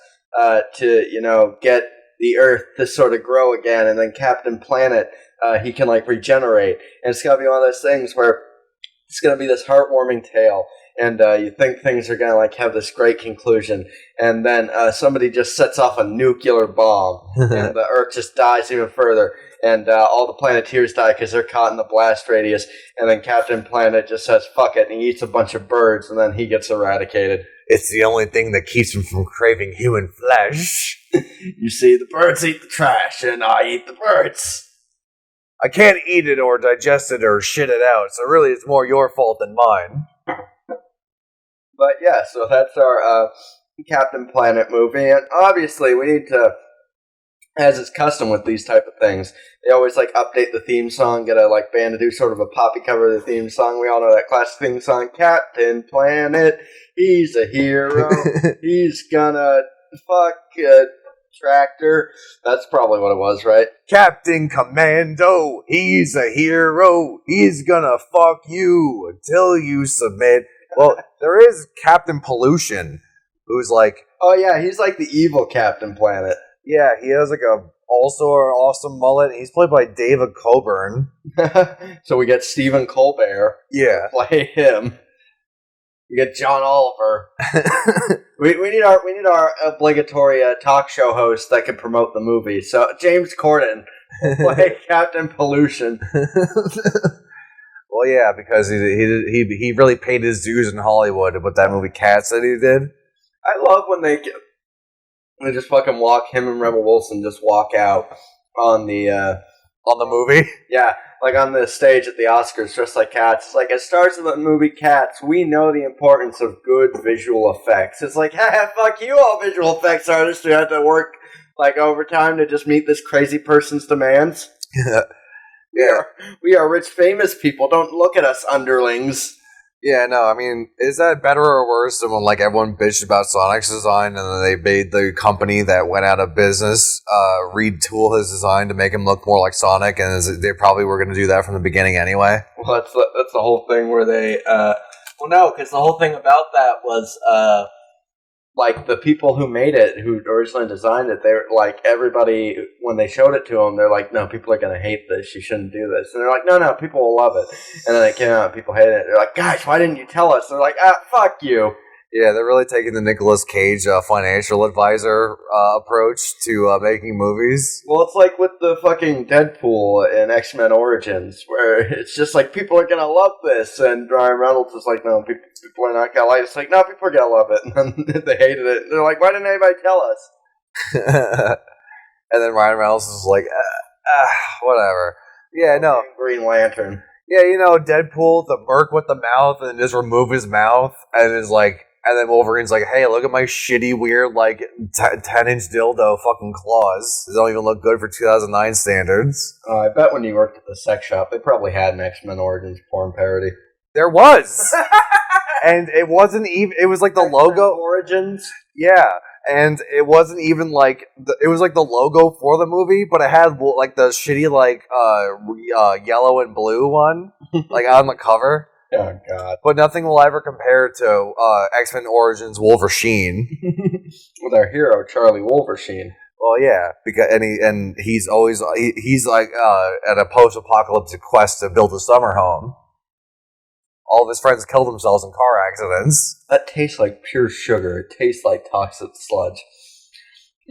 Speaker 1: to, get the Earth to sort of grow again, and then Captain Planet, he can regenerate, and it's gonna be one of those things where it's gonna be this heartwarming tale, and you think things are gonna have this great conclusion, and then somebody just sets off a nuclear bomb, and the Earth just dies even further, and all the Planeteers die because they're caught in the blast radius, and then Captain Planet just says fuck it, and he eats a bunch of birds, and then he gets eradicated.
Speaker 2: It's the only thing that keeps him from craving human flesh.
Speaker 1: You see, the birds eat the trash, and I eat the birds.
Speaker 2: I can't eat it or digest it or shit it out, so really it's more your fault than mine.
Speaker 1: But yeah, so that's our Captain Planet movie, and obviously we need to, as is custom with these type of things, they always update the theme song, get a band to do sort of a poppy cover of the theme song. We all know that classic theme song, Captain Planet, he's a hero, he's gonna fuck a tractor. That's probably what it was, right?
Speaker 2: Captain Commando, he's a hero, he's gonna fuck you until you submit. Well, there is Captain Pollution, who's
Speaker 1: oh yeah, he's the evil Captain Planet.
Speaker 2: Yeah, he has also an awesome mullet. He's played by David Coburn.
Speaker 1: So we get Stephen Colbert.
Speaker 2: Yeah.
Speaker 1: Play him. We get John Oliver. we need our obligatory talk show host that can promote the movie. So James Corden play Captain Pollution.
Speaker 2: Well, yeah, because he really paid his dues in Hollywood with that movie Cats that he did.
Speaker 1: I love when they just fucking him and Rebel Wilson just walk out on the
Speaker 2: movie.
Speaker 1: Yeah, on the stage at the Oscars, dressed like cats. It's as stars of the movie Cats, we know the importance of good visual effects. It's fuck you, all visual effects artists who have to work overtime to just meet this crazy person's demands.
Speaker 2: Yeah.
Speaker 1: We are rich, famous people. Don't look at us, underlings.
Speaker 2: Yeah, no, I mean, is that better or worse than when everyone bitched about Sonic's design and then they made the company that went out of business retool his design to make him look more like Sonic, and they probably were going to do that from the beginning anyway?
Speaker 1: Well, that's the whole thing where they well, no, because the whole thing about that was the people who made it, who originally designed it, they were everybody, when they showed it to them, they're no, people are going to hate this, you shouldn't do this. And they're no, people will love it. And then it came out and people hated it. They're gosh, why didn't you tell us? They're fuck you.
Speaker 2: Yeah, they're really taking the Nicolas Cage financial advisor approach to making movies.
Speaker 1: Well, it's with the fucking Deadpool in X-Men Origins, where it's just people are gonna love this, and Ryan Reynolds is no, people are not gonna like it. It's no, people are gonna love it, and then they hated it. They're why didn't anybody tell us?
Speaker 2: And then Ryan Reynolds is whatever. Yeah, no.
Speaker 1: Green Lantern.
Speaker 2: Yeah, Deadpool, the merc with the mouth, and just remove his mouth, and is and then Wolverine's hey, look at my shitty, weird, 10-inch dildo fucking claws. They don't even look good for 2009 standards.
Speaker 1: I bet when you worked at the sex shop, they probably had an X-Men Origins porn parody.
Speaker 2: There was! And it wasn't even, it was the
Speaker 1: X-Men
Speaker 2: logo.
Speaker 1: Origins?
Speaker 2: Yeah, and it wasn't even it was the logo for the movie, but it had the shitty, yellow and blue one, on the cover.
Speaker 1: Oh, God.
Speaker 2: But nothing will ever compare to X-Men Origins Wolverine.
Speaker 1: With our hero, Charlie Wolverine.
Speaker 2: Well, yeah, because he's always he's at a post-apocalyptic quest to build a summer home. all of his friends killed themselves in car accidents.
Speaker 1: That tastes like pure sugar. It tastes like toxic sludge.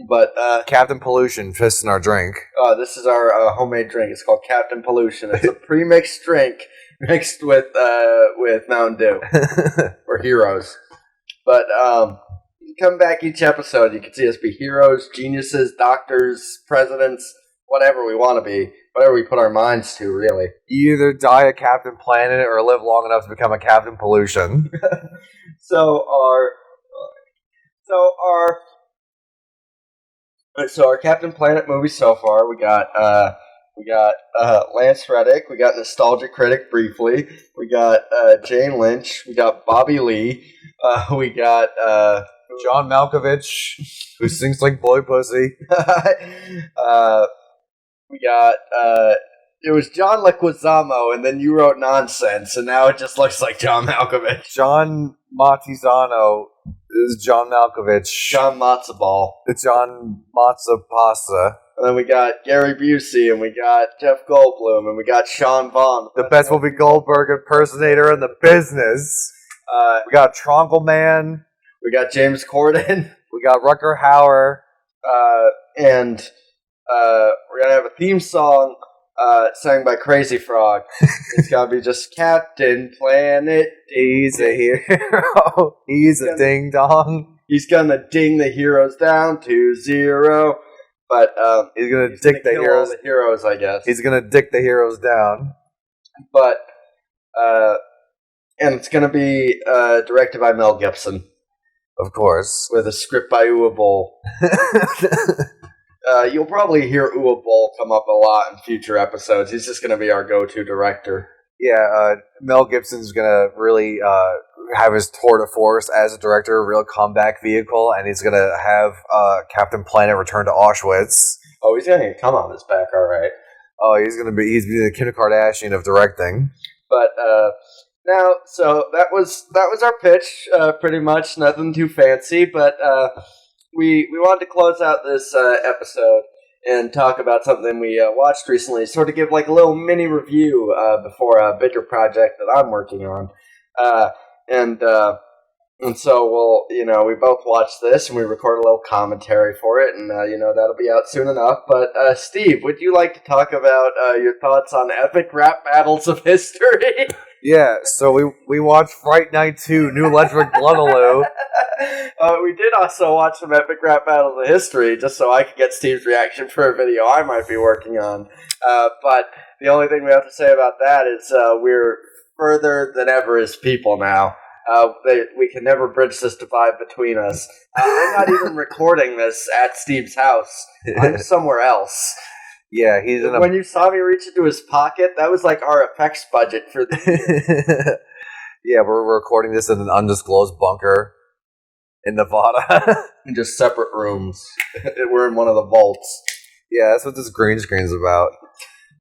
Speaker 1: But
Speaker 2: Captain Pollution, fist in our drink.
Speaker 1: this is our homemade drink. It's called Captain Pollution. It's a pre-mixed drink mixed with Mountain Dew or Heroes. But you come back each episode. You can see us be heroes, geniuses, doctors, presidents, whatever we want to be, whatever we put our minds to. Really,
Speaker 2: You either die a Captain Planet or live long enough to become a Captain Pollution.
Speaker 1: So our Captain Planet movie so far, we got Lance Reddick, we got Nostalgia Critic briefly, we got Jane Lynch, we got Bobby Lee, we got
Speaker 2: John Malkovich, who sings like boy pussy.
Speaker 1: we got it was John Leguizamo, and then you wrote nonsense, and now it just looks like John Malkovich.
Speaker 2: John Matizano is John Malkovich.
Speaker 1: John Matzo Ball.
Speaker 2: John Matzo Pasta.
Speaker 1: And then we got Gary Busey, and we got Jeff Goldblum, and we got Sean Vaughn.
Speaker 2: The best Whoopi Goldberg impersonator in the business. We got Tronkle Man.
Speaker 1: We got James Corden.
Speaker 2: We got Rucker Hauer.
Speaker 1: And we're going to have a theme song sang by Crazy Frog. It's going to be just Captain Planet.
Speaker 2: He's a hero. He's a ding dong.
Speaker 1: He's going to ding the heroes down to 0. But
Speaker 2: he's gonna dick the heroes.
Speaker 1: All the heroes, I guess.
Speaker 2: He's gonna dick the heroes down.
Speaker 1: But and it's gonna be directed by Mel Gibson,
Speaker 2: of course,
Speaker 1: with a script by Uwe Boll. You'll probably hear Uwe Boll come up a lot in future episodes. He's just gonna be our go-to director.
Speaker 2: Yeah, Mel Gibson's gonna really have his tour de force as a director, a real comeback vehicle, and he's gonna have Captain Planet return to Auschwitz.
Speaker 1: Oh, he's gonna come on his back, all right.
Speaker 2: Oh, he's the Kim Kardashian of directing.
Speaker 1: But now, so that was our pitch, pretty much. Nothing too fancy, but we wanted to close out this episode and talk about something we watched recently, sort of give like a little mini review before a bigger project that I'm working on. And so we both watched this and we record a little commentary for it, and that'll be out soon enough. But Steve, would you like to talk about your thoughts on epic rap battles of history?
Speaker 2: Yeah, so we watched Fright Night 2, New Electric Bloodaloo.
Speaker 1: We did also watch some epic rap battles of history, just so I could get Steve's reaction for a video I might be working on. But the only thing we have to say about that is we're further than ever as people now. We can never bridge this divide between us. I'm not even recording this at Steve's house. I'm somewhere else.
Speaker 2: Yeah, he's in
Speaker 1: When you saw me reach into his pocket, that was like our effects budget for the year.
Speaker 2: Yeah, we're recording this in an undisclosed bunker in Nevada.
Speaker 1: In just separate rooms. We're in one of the vaults.
Speaker 2: Yeah, that's what this green screen's about.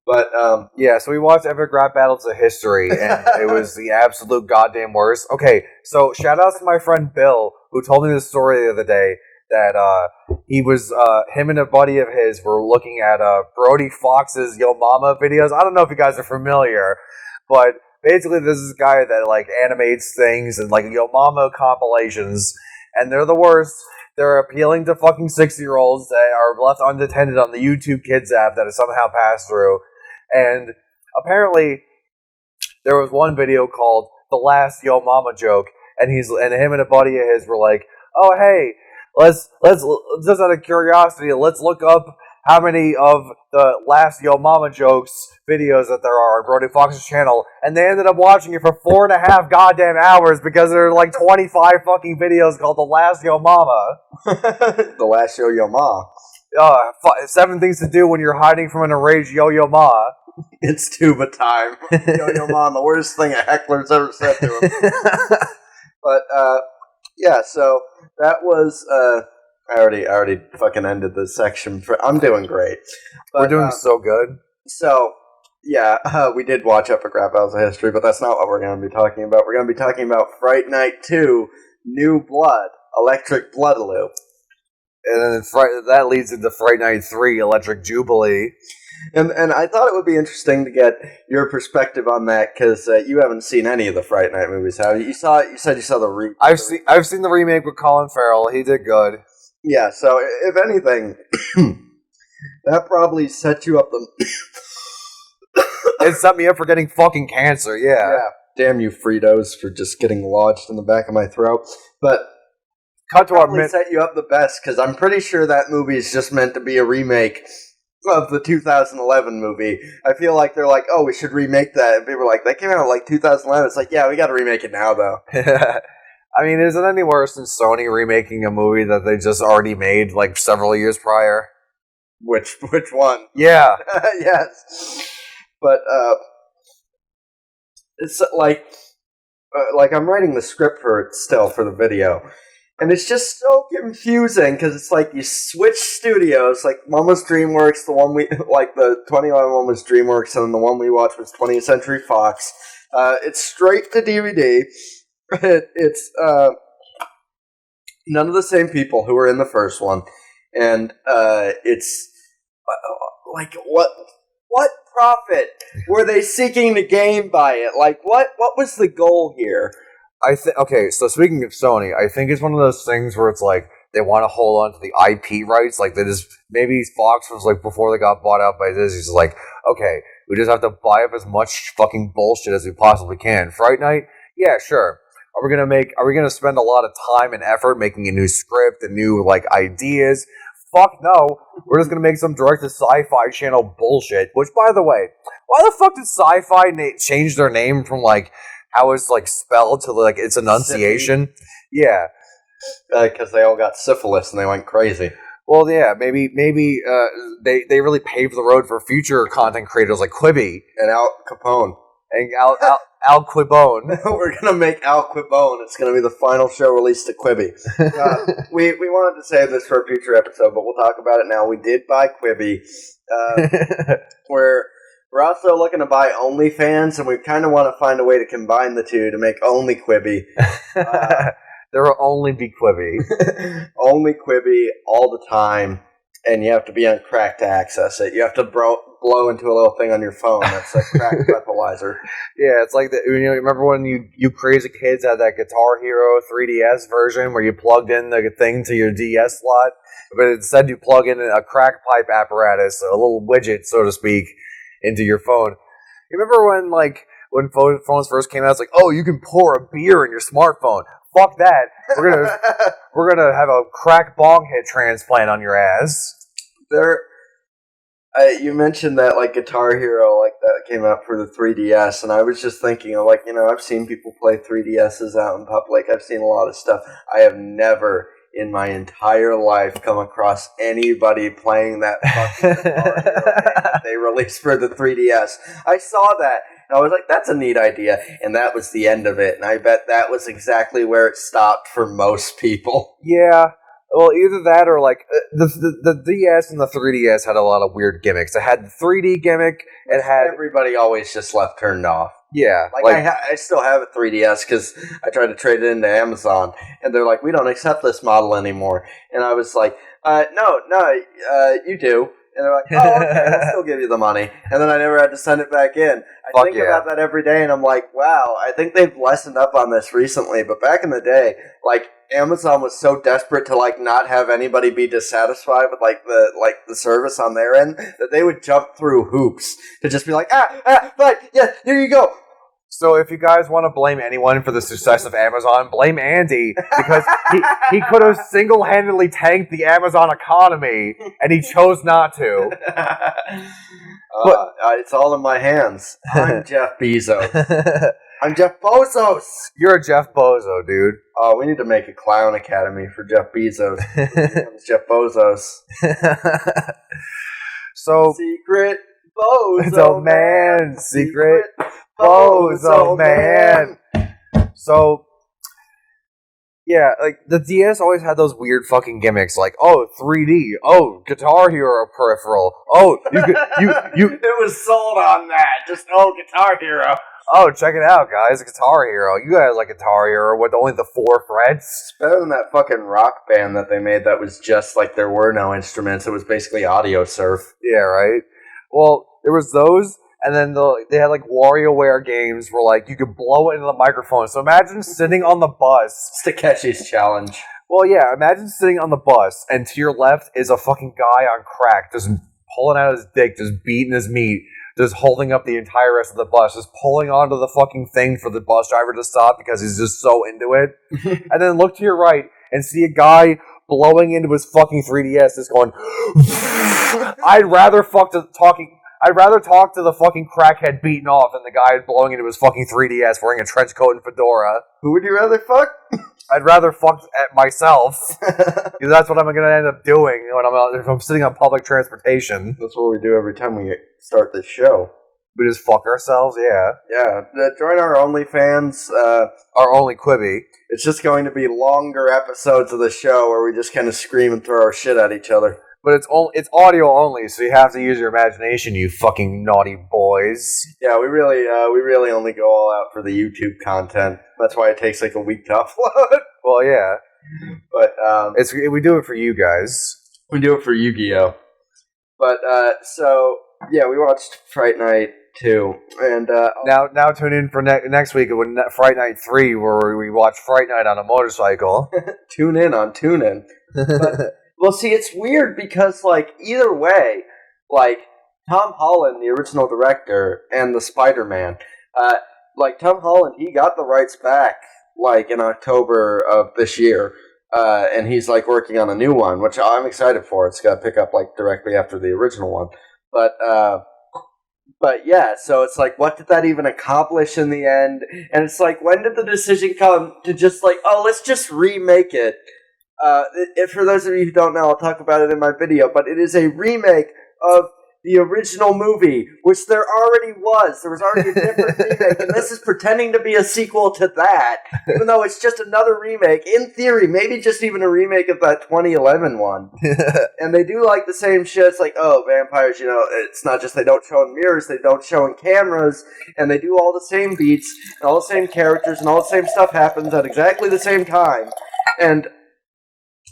Speaker 1: But,
Speaker 2: yeah, so we watched Epic Rap Battles of History, and it was the absolute goddamn worst. Okay, so shout out to my friend Bill, who told me this story the other day, that he was, him and a buddy of his were looking at Brody Fox's Yo Mama videos. I don't know if you guys are familiar, but basically there's this guy that, like, animates things and, like, Yo Mama compilations, and they're the worst. They're appealing to fucking 60-year-olds that are left unattended on the YouTube Kids app that has somehow passed through. And apparently, there was one video called "The Last Yo Mama Joke," and him and a buddy of his were like, "Oh hey, let's just out of curiosity, let's look up how many of the Last Yo Mama Jokes videos that there are on Brody Fox's channel." And they ended up watching it for 4.5 goddamn hours because there are like 25 fucking videos called "The Last Yo Mama."
Speaker 1: The Last Yo Ma.
Speaker 2: 7 things to do when you're hiding from an enraged Yo-Yo Ma.
Speaker 1: It's tuba time. Yo Ma, the worst thing a heckler's ever said to him. But, yeah, so that was, I already fucking ended this section. I'm doing great. But,
Speaker 2: we're doing so good.
Speaker 1: So, yeah, we did watch Epic Rap Battles of History, but that's not what we're going to be talking about. We're going to be talking about Fright Night 2, New Blood, Electric Bloodaloo.
Speaker 2: And then that leads into Fright Night 3, Electric Jubilee.
Speaker 1: And I thought it would be interesting to get your perspective on that because you haven't seen any of the Fright Night movies, have you? You said you saw the remake.
Speaker 2: I've seen the remake with Colin Farrell. He did good.
Speaker 1: Yeah. So if anything, that probably set you up the.
Speaker 2: It set me up for getting fucking cancer. Yeah.
Speaker 1: Damn you, Fritos, for just getting lodged in the back of my throat. But
Speaker 2: cut to our
Speaker 1: probably set you up the best because I'm pretty sure that movie is just meant to be a remake of the 2011 movie. I feel like they're like, oh, we should remake that. And people are like, that came out like 2011. It's like, yeah, we got to remake it now, though.
Speaker 2: I mean, is it any worse than Sony remaking a movie that they just already made like several years prior?
Speaker 1: Which one?
Speaker 2: Yeah.
Speaker 1: Yes. But it's like I'm writing the script for it still for the video. And it's just so confusing because it's like you switch studios. Like one was DreamWorks, the 2011 one was DreamWorks, and then the one we watched was 20th Century Fox. It's straight to DVD. It's none of the same people who were in the first one, and it's like what profit were they seeking to gain by it? Like what was the goal here?
Speaker 2: Okay, so speaking of Sony, I think it's one of those things where it's like they want to hold on to the IP rights. Like they just maybe Fox was like before they got bought out by Disney, it's like, okay, we just have to buy up as much fucking bullshit as we possibly can. Fright Night, yeah, sure. Are we gonna spend a lot of time and effort making a new script and new like ideas? Fuck no. We're just gonna make some direct to Sci-Fi Channel bullshit. Which, by the way, why the fuck did Sci-Fi change their name from like how it's like spelled to like its enunciation? Sippy. Yeah,
Speaker 1: because they all got syphilis and they went crazy.
Speaker 2: Well, yeah, maybe they really paved the road for future content creators like Quibi
Speaker 1: and Al Capone
Speaker 2: and Al Quibone.
Speaker 1: We're gonna make Al Quibone. It's gonna be the final show released to Quibi. We wanted to save this for a future episode, but we'll talk about it now. We did buy Quibi. We're also looking to buy OnlyFans, and we kind of want to find a way to combine the two to make only Quibi.
Speaker 2: There will only be Quibi.
Speaker 1: Only Quibi all the time, and you have to be on crack to access it. You have to blow into a little thing on your phone that's a crack breathalyzer.
Speaker 2: Yeah, it's like remember when you crazy kids had that Guitar Hero 3DS version where you plugged in the thing to your DS slot, but instead you plug in a crack pipe apparatus, a little widget, so to speak, into your phone. You remember when phones first came out, it's like, oh, you can pour a beer in your smartphone. Fuck that. We're gonna have a crack bong hit transplant on your ass.
Speaker 1: You mentioned that like Guitar Hero like that came out for the 3DS, and I was just thinking of like, I've seen people play 3DSs out in public. I've seen a lot of stuff. I have never in my entire life come across anybody playing that fucking Guitar Hero game that they released for the 3DS. I saw that, and I was like, that's a neat idea, and that was the end of it, and I bet that was exactly where it stopped for most people.
Speaker 2: Yeah, well, either that or like, the DS and the 3DS had a lot of weird gimmicks. It had the 3D gimmick, it had...
Speaker 1: Everybody always just left turned off.
Speaker 2: Yeah.
Speaker 1: I still have a 3DS because I tried to trade it into Amazon, and they're like, we don't accept this model anymore. And I was like, no, you do. And they're like, oh, okay, I'll still give you the money. And then I never had to send it back in. I think about that every day, and I'm like, wow, I think they've lessened up on this recently. But back in the day, like, Amazon was so desperate to like not have anybody be dissatisfied with the service on their end that they would jump through hoops to just be like, but yeah, here you go.
Speaker 2: So if you guys want to blame anyone for the success of Amazon, blame Andy, because he could have single-handedly tanked the Amazon economy, and he chose not to.
Speaker 1: It's all in my hands. I'm Jeff Bezos. I'm Jeff Bezos.
Speaker 2: You're a Jeff Bozo, dude.
Speaker 1: Oh, we need to make a clown academy for Jeff Bezos. It's Jeff Bezos.
Speaker 2: So
Speaker 1: secret Bozo
Speaker 2: man. Secret Bozo man. So, yeah, like, the DS always had those weird fucking gimmicks, like, oh, 3D, oh, Guitar Hero peripheral, oh, you
Speaker 1: It was sold on that, just, oh, Guitar Hero.
Speaker 2: Oh, check it out, guys, Guitar Hero. You guys like Guitar Hero with only the 4 frets?
Speaker 1: It's better than that fucking rock band that they made that was just like there were no instruments. It was basically audio surf.
Speaker 2: Yeah, right? Well, there was those, and then they had like WarioWare games where like you could blow it into the microphone. So imagine sitting on the bus.
Speaker 1: It's Takeshi's challenge.
Speaker 2: Well, yeah, imagine sitting on the bus, and to your left is a fucking guy on crack, just pulling out his dick, just beating his meat, just holding up the entire rest of the bus, just pulling onto the fucking thing for the bus driver to stop because he's just so into it. And then look to your right and see a guy blowing into his fucking 3DS, just going. I'd rather talk to the fucking crackhead beating off than the guy blowing into his fucking 3DS wearing a trench coat and fedora.
Speaker 1: Who would you rather fuck?
Speaker 2: I'd rather fuck at myself, because that's what I'm going to end up doing if I'm sitting on public transportation.
Speaker 1: That's what we do every time we start this show.
Speaker 2: We just fuck ourselves, yeah.
Speaker 1: Yeah, join our OnlyFans.
Speaker 2: Our only Quibi.
Speaker 1: It's just going to be longer episodes of the show where we just kind of scream and throw our shit at each other.
Speaker 2: But it's audio only, so you have to use your imagination, you fucking naughty boys.
Speaker 1: Yeah, we really only go all out for the YouTube content. That's why it takes like a week to upload.
Speaker 2: Well, yeah.
Speaker 1: But
Speaker 2: we do it for you guys.
Speaker 1: We do it for Yu-Gi-Oh! But so yeah, we watched Fright Night 2, and
Speaker 2: now tune in for next week with Fright Night 3, where we watch Fright Night on a motorcycle.
Speaker 1: Tune in. But, well, see, it's weird because, like, either way, like, Tom Holland, the original director, and the Spider-Man, like, Tom Holland, he got the rights back, like, in October of this year, and he's, like, working on a new one, which I'm excited for. It's got to pick up, like, directly after the original one. But yeah, so it's like, what did that even accomplish in the end? And it's like, when did the decision come to just, like, oh, let's just remake it? For those of you who don't know, I'll talk about it in my video, but it is a remake of the original movie, which there already was. There was already a different remake, and this is pretending to be a sequel to that, even though it's just another remake. In theory, maybe just even a remake of that 2011 one. And they do like the same shit. It's like, oh, vampires, it's not just they don't show in mirrors, they don't show in cameras, and they do all the same beats, and all the same characters, and all the same stuff happens at exactly the same time. And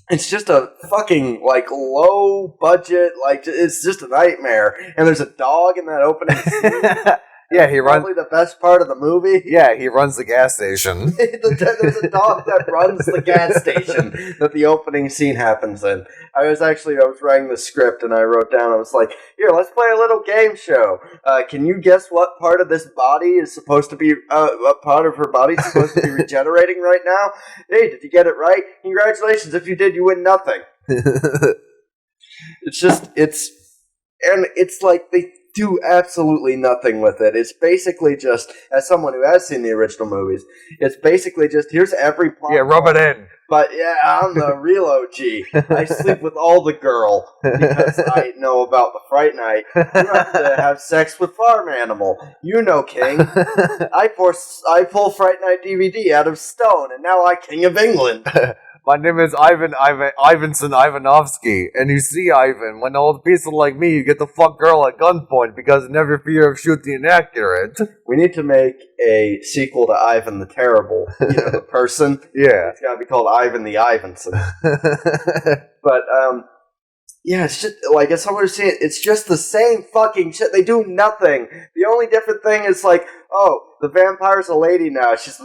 Speaker 1: it's just a fucking, like, low budget, like, it's just a nightmare. And there's a dog in that opening scene.
Speaker 2: Yeah, he runs.
Speaker 1: Probably the best part of the movie.
Speaker 2: Yeah, he runs the gas station.
Speaker 1: There's a dog that runs the gas station that the opening scene happens in. I was writing the script and I wrote down, I was like, here, let's play a little game show. Can you guess what part of this body is supposed to be, what part of her body is supposed to be regenerating right now? Hey, did you get it right? Congratulations. If you did, you win nothing. It's like they do absolutely nothing with it. It's basically just, as someone who has seen the original movies, it's basically just, here's every plot.
Speaker 2: Yeah, rub it in.
Speaker 1: But yeah, I'm the real OG. I sleep with all the girl because I know about the Fright Night. You have to have sex with farm animal. You know, King. I pull Fright Night DVD out of stone, and now I'm King of England.
Speaker 2: My name is Ivanson Ivanovsky, and you see, Ivan, when old people like me, you get the fuck girl at gunpoint because of never fear of shooting inaccurate.
Speaker 1: We need to make a sequel to Ivan the Terrible, the person.
Speaker 2: Yeah.
Speaker 1: It's gotta be called Ivan the Ivanson. But, yeah, it's just, like, as someone was saying, it's just the same fucking shit. They do nothing. The only different thing is, like, oh, the vampire's a lady now. She's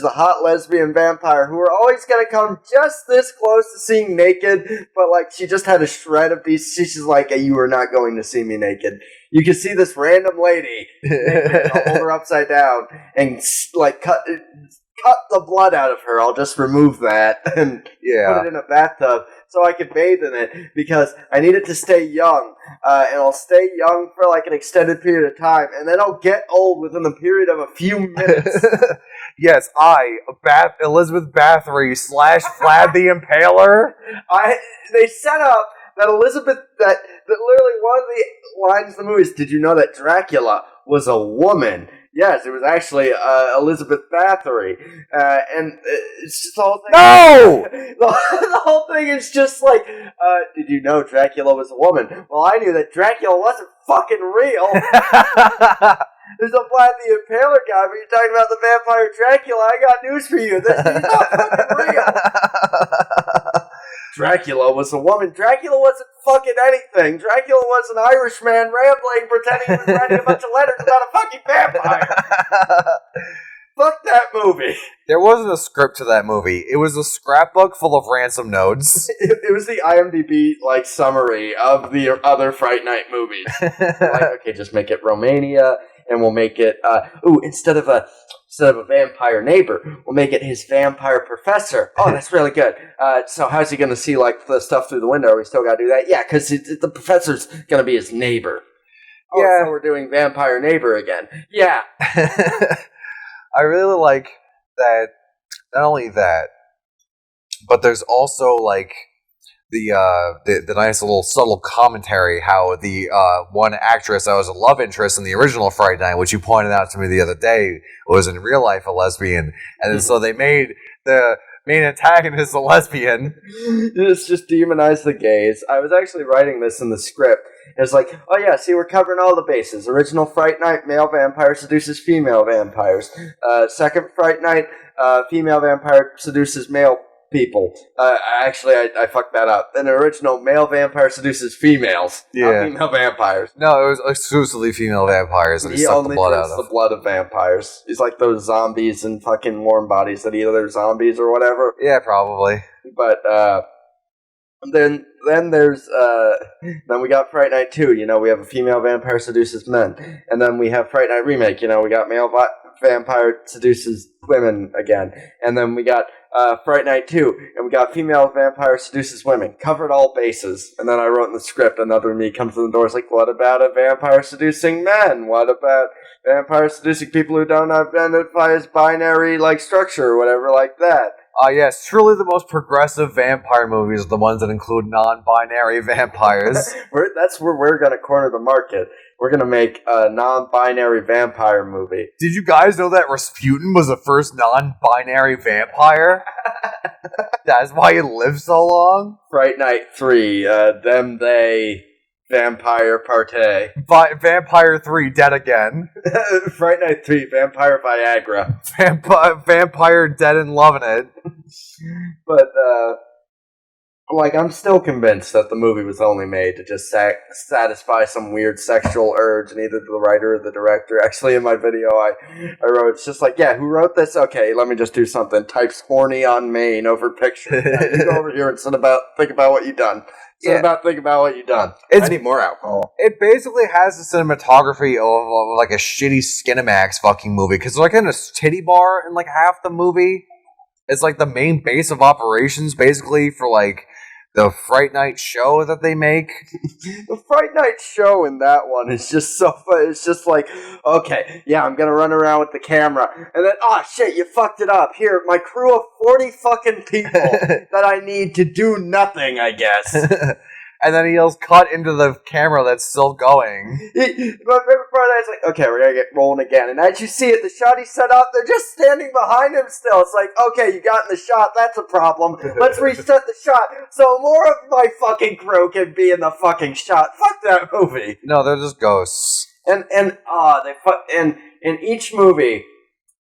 Speaker 1: a hot lesbian vampire who are always gonna come just this close to seeing naked, but, like, she just had a shred of decency. She's like, hey, you are not going to see me naked. You can see this random lady, naked, I'll hold her upside down, and, like, cut the blood out of her. I'll just remove that and put it in a bathtub so I can bathe in it because I need it to stay young. And I'll stay young for like an extended period of time, and then I'll get old within the period of a few minutes.
Speaker 2: Yes, Elizabeth Bathory / Vlad the Impaler.
Speaker 1: They set up that Elizabeth, that literally one of the lines in the movie is, did you know that Dracula was a woman? Yes, it was actually Elizabeth Bathory, and it's just the whole thing.
Speaker 2: No!
Speaker 1: The whole thing is just like, did you know Dracula was a woman? Well, I knew that Dracula wasn't fucking real. There's a Vlad the Impaler guy, but you're talking about the vampire Dracula. I got news for you. This is not fucking real. Dracula was a woman. Dracula wasn't fucking anything. Dracula was an Irishman rambling, pretending he was writing a bunch of letters about a fucking vampire. Fuck that movie.
Speaker 2: There wasn't a script to that movie. It was a scrapbook full of ransom notes.
Speaker 1: It was the IMDb summary of the other Fright Night movies. Okay, just make it Romania, and we'll make it. Instead of a vampire neighbor, we'll make it his vampire professor. Oh, that's really good. So how's he going to see the stuff through the window? We still got to do that. Yeah, because the professor's going to be his neighbor. Oh, yeah, so we're doing vampire neighbor again. Yeah.
Speaker 2: I really like that. Not only that, but there's also the nice little subtle commentary how the one actress that was a love interest in the original Fright Night, which you pointed out to me the other day, was in real life a lesbian, and so they made the main antagonist a lesbian.
Speaker 1: It's just demonize the gays. I was actually writing this in the script. It's like, oh yeah, see, we're covering all the bases. Original Fright Night, male vampire seduces female vampires. Second Fright Night, female vampire seduces male people. Actually, I fucked that up. An original male vampire seduces females, not female vampires.
Speaker 2: No, it was exclusively female vampires, and he sucked the blood out of.
Speaker 1: The blood of vampires. He's like those zombies in fucking warm bodies that eat other zombies or whatever.
Speaker 2: Yeah, probably.
Speaker 1: But then there's then we got Fright Night 2. We have a female vampire seduces men, and then we have Fright Night Remake. We got male vampire seduces women again, and then we got Fright Night 2, and we got female vampire seduces women. Covered all bases. And then I wrote in the script, another me comes to the door, is like, what about a vampire seducing men? What about vampire seducing people who don't identify as binary structure or whatever like that?
Speaker 2: Yes, truly the most progressive vampire movies are the ones that include non-binary vampires.
Speaker 1: That's where we're going to corner the market. We're going to make a non-binary vampire movie.
Speaker 2: Did you guys know that Rasputin was the first non-binary vampire? That's why he lived so long?
Speaker 1: Fright Night 3, them, they, vampire partay.
Speaker 2: Vampire 3, dead again.
Speaker 1: Fright Night 3, vampire Viagra.
Speaker 2: Vampire dead and loving it.
Speaker 1: But, I'm still convinced that the movie was only made to just satisfy some weird sexual urge in either the writer or the director. Actually, in my video, I wrote, it's just who wrote this? Okay, let me just do something. Types horny on Maine over picture. You go over here and think about what you've done. Think about what you've done. I need more alcohol.
Speaker 2: It basically has the cinematography of a shitty Skinamax fucking movie, because they're in a titty bar in half the movie. It's the main base of operations, basically, for the Fright Night show that they make.
Speaker 1: The Fright Night show in that one is just so fun. It's just okay, yeah, I'm gonna run around with the camera, and then, oh shit, you fucked it up. Here, my crew of 40 fucking people that I need to do nothing, I guess.
Speaker 2: And then he yells, cut into the camera that's still going.
Speaker 1: My favorite part of that is okay, we're gonna get rolling again. And as you see it, the shot he set up, they're just standing behind him still. It's okay, you got in the shot, that's a problem. Let's reset the shot so more of my fucking crew can be in the fucking shot. Fuck that movie.
Speaker 2: No, they're just ghosts.
Speaker 1: And in each movie,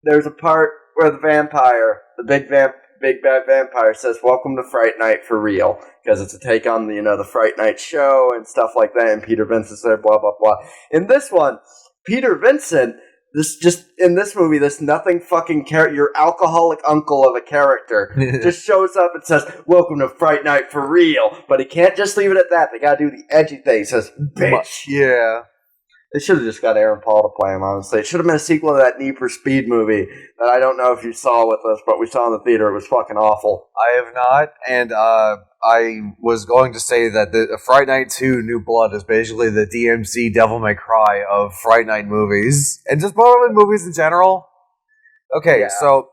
Speaker 1: there's a part where the vampire, the big bad vampire, says, welcome to Fright Night for real, because it's a take on the Fright Night show and stuff like that, and Peter Vincent's there, blah blah blah. In this one, Peter Vincent, this nothing fucking character, your alcoholic uncle of a character, just shows up and says, welcome to Fright Night for real, but he can't just leave it at that. They gotta do the edgy thing. He says, bitch.
Speaker 2: Yeah.
Speaker 1: They should have just got Aaron Paul to play him, honestly. It should have been a sequel to that Need for Speed movie that I don't know if you saw with us, but we saw in the theater. It was fucking awful.
Speaker 2: I have not, and I was going to say that the Fright Night 2 New Blood is basically the DMC Devil May Cry of Fright Night movies, and just horror movies in general. Okay, yeah. So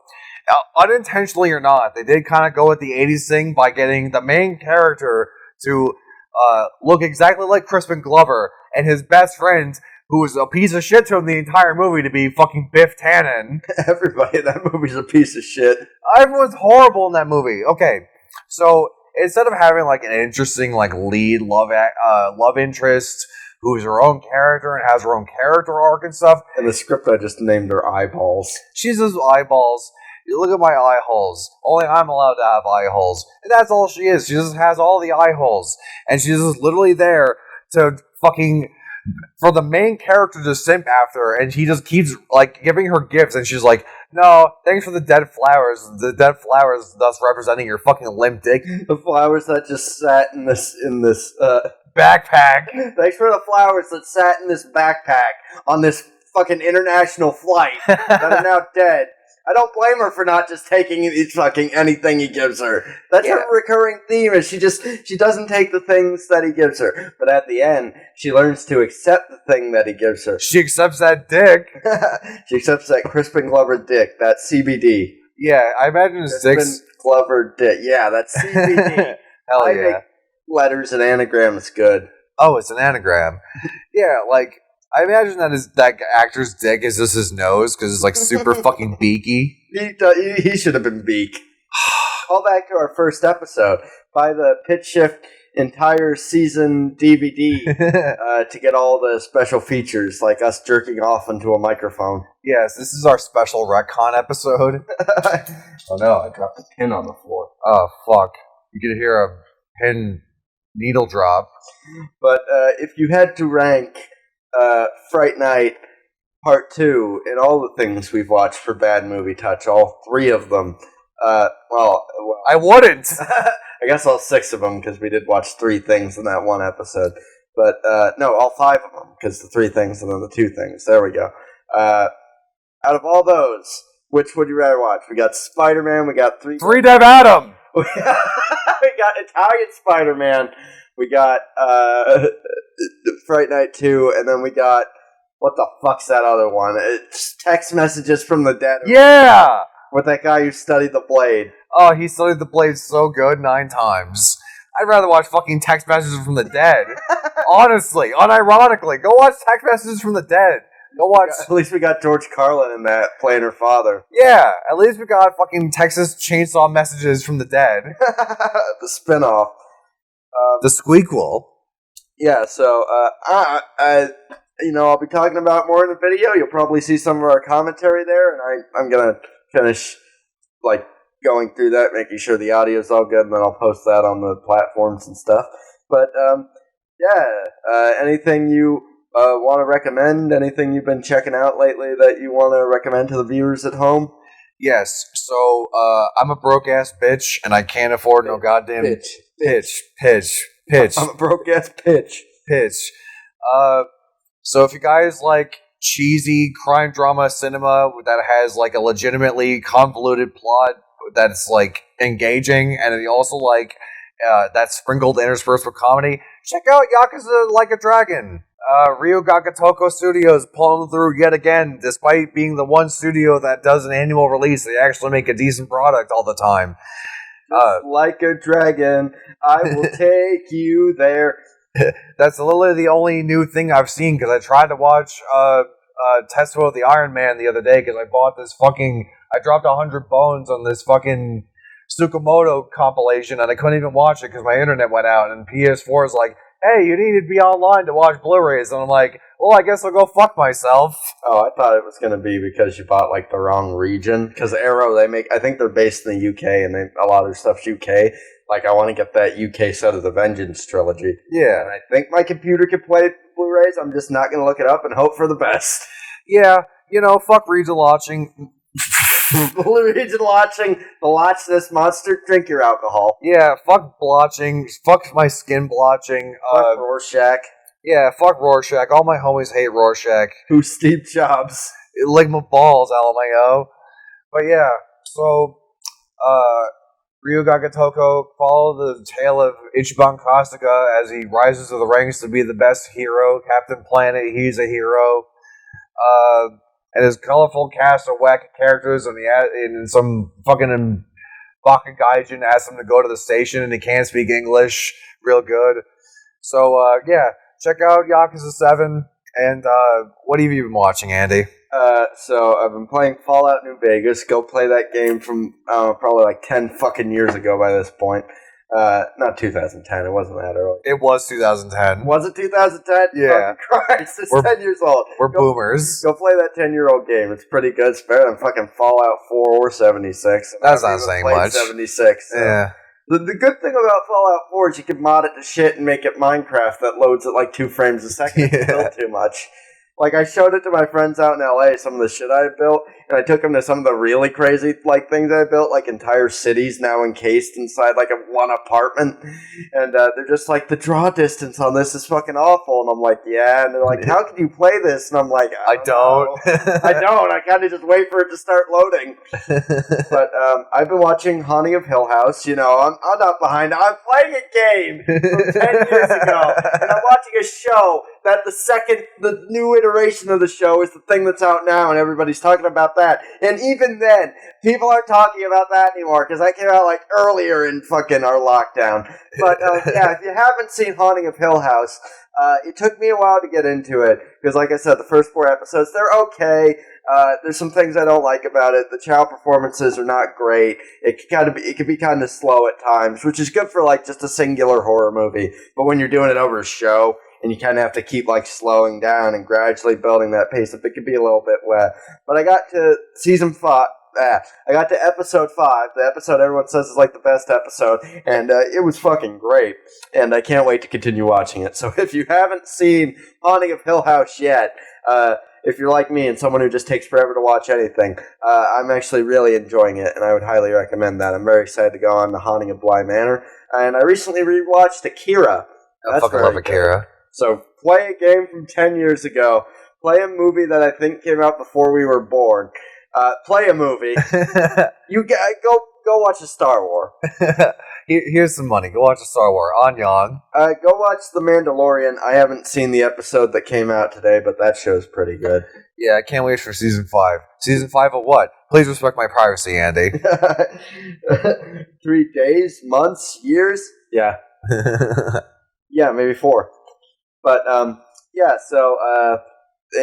Speaker 2: unintentionally or not, they did kind of go with the 80s thing by getting the main character to look exactly like Crispin Glover, and his best friend, who was a piece of shit to him the entire movie, to be fucking Biff Tannen.
Speaker 1: Everybody in that movie's a piece of shit.
Speaker 2: Everyone's horrible in that movie. Okay, so instead of having an interesting lead love interest who's her own character and has her own character arc and stuff,
Speaker 1: in the script I just named her Eyeballs.
Speaker 2: She's his eyeballs. You look at my eye holes. Only I'm allowed to have eye holes. And that's all she is. She just has all the eye holes. And she's just literally there to fucking... for the main character to simp after her, and he just keeps, like, giving her gifts, and she's like, no, thanks for the dead flowers. The dead flowers thus representing your fucking limp dick.
Speaker 1: The flowers that just sat in this
Speaker 2: Backpack.
Speaker 1: Thanks for the flowers that sat in this backpack on this fucking international flight that are now dead. I don't blame her for not just taking fucking anything he gives her. That's her recurring theme, is she doesn't take the things that he gives her. But at the end, she learns to accept the thing that he gives her.
Speaker 2: She accepts that dick.
Speaker 1: She accepts that Crispin Glover dick, that CBD.
Speaker 2: Yeah, I imagine his dick's...
Speaker 1: Glover dick. Yeah, that's CBD.
Speaker 2: Hell
Speaker 1: I
Speaker 2: yeah.
Speaker 1: make letters and anagrams good.
Speaker 2: Oh, it's an anagram. Yeah, like... I imagine that actor's dick is just his nose, because it's, like, super fucking beaky.
Speaker 1: He should have been beak. Call back to our first episode. Buy the Pitch Shift entire season DVD to get all the special features, like us jerking off into a microphone.
Speaker 2: Yes, this is our special retcon episode.
Speaker 1: Oh no, I dropped a pin on the floor.
Speaker 2: Oh, fuck. You can hear a pin needle drop.
Speaker 1: But if you had to rank... Fright Night Part 2 and all the things we've watched for Bad Movie Touch, all 3 of them. Well,
Speaker 2: I wouldn't.
Speaker 1: I guess all 6 of them, because we did watch 3 things in that one episode. But no, all 5 of them, because the 3 things and then the 2 things. There we go. Out of all those, which would you rather watch? We got Spider-Man. We got 3
Speaker 2: Dev Adam.
Speaker 1: We got Italian Spider-Man. We got Fright Night 2, and then we got, what the fuck's that other one? It's Text Messages from the Dead.
Speaker 2: Yeah!
Speaker 1: With that guy who studied the Blade.
Speaker 2: Oh, he studied the Blade so good 9 times. I'd rather watch fucking Text Messages from the Dead. Honestly, unironically. Go watch Text Messages from the Dead. Go watch...
Speaker 1: At least we got George Carlin in that, playing her father.
Speaker 2: Yeah, at least we got fucking Texas Chainsaw Messages from the Dead.
Speaker 1: The spinoff.
Speaker 2: The squeakquel.
Speaker 1: Yeah, so, I'll be talking about more in the video. You'll probably see some of our commentary there, and I'm gonna finish, like, going through that, making sure the audio's all good, and then I'll post that on the platforms and stuff. But, anything you want to recommend? Anything you've been checking out lately that you want to recommend to the viewers at home?
Speaker 2: Yes, so, I'm a broke-ass bitch, and I can't afford no goddamn... Pitch.
Speaker 1: I'm a broke-ass pitch.
Speaker 2: So if you guys like cheesy crime drama cinema that has, like, a legitimately convoluted plot that's, like, engaging, and you also like that's sprinkled interspersed with comedy, check out Yakuza Like a Dragon. Ryo Gagatoko Studios pulling through yet again, despite being the one studio that does an annual release. They actually make a decent product all the time.
Speaker 1: Like a dragon, I will take you there.
Speaker 2: That's literally the only new thing I've seen, because I tried to watch Tetsuo the Iron Man the other day, because I bought this fucking... I dropped 100 bones on this fucking Tsukamoto compilation, and I couldn't even watch it because my internet went out, and PS4 is like, hey, you need to be online to watch Blu-rays, and I'm like, well, I guess I'll go fuck myself.
Speaker 1: Oh, I thought it was going to be because you bought, like, the wrong region. Because Arrow, I think they're based in the UK, and a lot of their stuff's UK. Like, I want to get that UK set of the Vengeance trilogy.
Speaker 2: Yeah.
Speaker 1: And I think my computer can play Blu-rays. I'm just not going to look it up and hope for the best.
Speaker 2: Yeah, fuck region watching.
Speaker 1: Region watching, watch this monster, drink your alcohol.
Speaker 2: Yeah, fuck blotching, fuck my skin blotching.
Speaker 1: Fuck Rorschach.
Speaker 2: Yeah, fuck Rorschach. All my homies hate Rorschach.
Speaker 1: Who's Steve Jobs?
Speaker 2: Lick my balls, LMAO. But yeah, so, Ryu Gagatoko, follow the tale of Ichiban Kasuga as he rises to the ranks to be the best hero. Captain Planet, he's a hero. And his colorful cast of wacky characters, and some fucking Baka Gaijin asks him to go to the station, and he can't speak English real good. So, yeah, check out Yakuza 7, and what have you been watching, Andy?
Speaker 1: So I've been playing Fallout New Vegas. Go play that game from probably like 10 fucking years ago by this point. Not 2010. It wasn't that early.
Speaker 2: It was 2010.
Speaker 1: Was it 2010?
Speaker 2: Yeah.
Speaker 1: Fucking Christ, it's
Speaker 2: We're-
Speaker 1: 10 years old.
Speaker 2: We're boomers.
Speaker 1: Go play that 10-year-old game. It's pretty good. It's better than fucking Fallout 4 or 76.
Speaker 2: That's
Speaker 1: I've
Speaker 2: not
Speaker 1: even
Speaker 2: saying
Speaker 1: played
Speaker 2: much.
Speaker 1: 76. So.
Speaker 2: Yeah.
Speaker 1: The good thing about Fallout 4 is you can mod it to shit and make it Minecraft that loads at like 2 frames a second if you build too much. Like, I showed it to my friends out in LA, some of the shit I built, and I took them to some of the really crazy, like, things I built, like entire cities now encased inside, like, one apartment. And they're just like, the draw distance on this is fucking awful. And I'm like, yeah. And they're like, how can you play this? And I'm like, I don't. I don't. I kind of just wait for it to start loading. But I've been watching Haunting of Hill House. You know, I'm not behind. I'm playing a game from 10 years ago. And I'm watching a show that the new iteration of the show is the thing that's out now, and everybody's talking about that. And even then, people aren't talking about that anymore, because that came out, like, earlier in fucking our lockdown. But, yeah, if you haven't seen Haunting of Hill House, it took me a while to get into it, because, like I said, the first 4 episodes, they're okay. There's some things I don't like about it. The child performances are not great. It can be kind of slow at times, which is good for, like, just a singular horror movie. But when you're doing it over a show, and you kind of have to keep, like, slowing down and gradually building that pace up, it can be a little bit wet. But I got to season 5. I got to episode 5, the episode everyone says is, like, the best episode, and it was fucking great. And I can't wait to continue watching it. So if you haven't seen Haunting of Hill House yet, if you're like me and someone who just takes forever to watch anything, I'm actually really enjoying it, and I would highly recommend that. I'm very excited to go on The Haunting of Bly Manor. And I recently rewatched Akira.
Speaker 2: I fucking love Akira.
Speaker 1: So play a game from 10 years ago. Play a movie that I think came out before we were born. Play a movie. You go watch a Star Wars.
Speaker 2: Here's some money. Go watch a Star Wars. Anyang.
Speaker 1: Go watch The Mandalorian. I haven't seen the episode that came out today, but that show's pretty good.
Speaker 2: Yeah, I can't wait for season 5. Season 5 of what? Please respect my privacy, Andy.
Speaker 1: 3 days, months, years? Yeah. Yeah, maybe 4. But, yeah, so,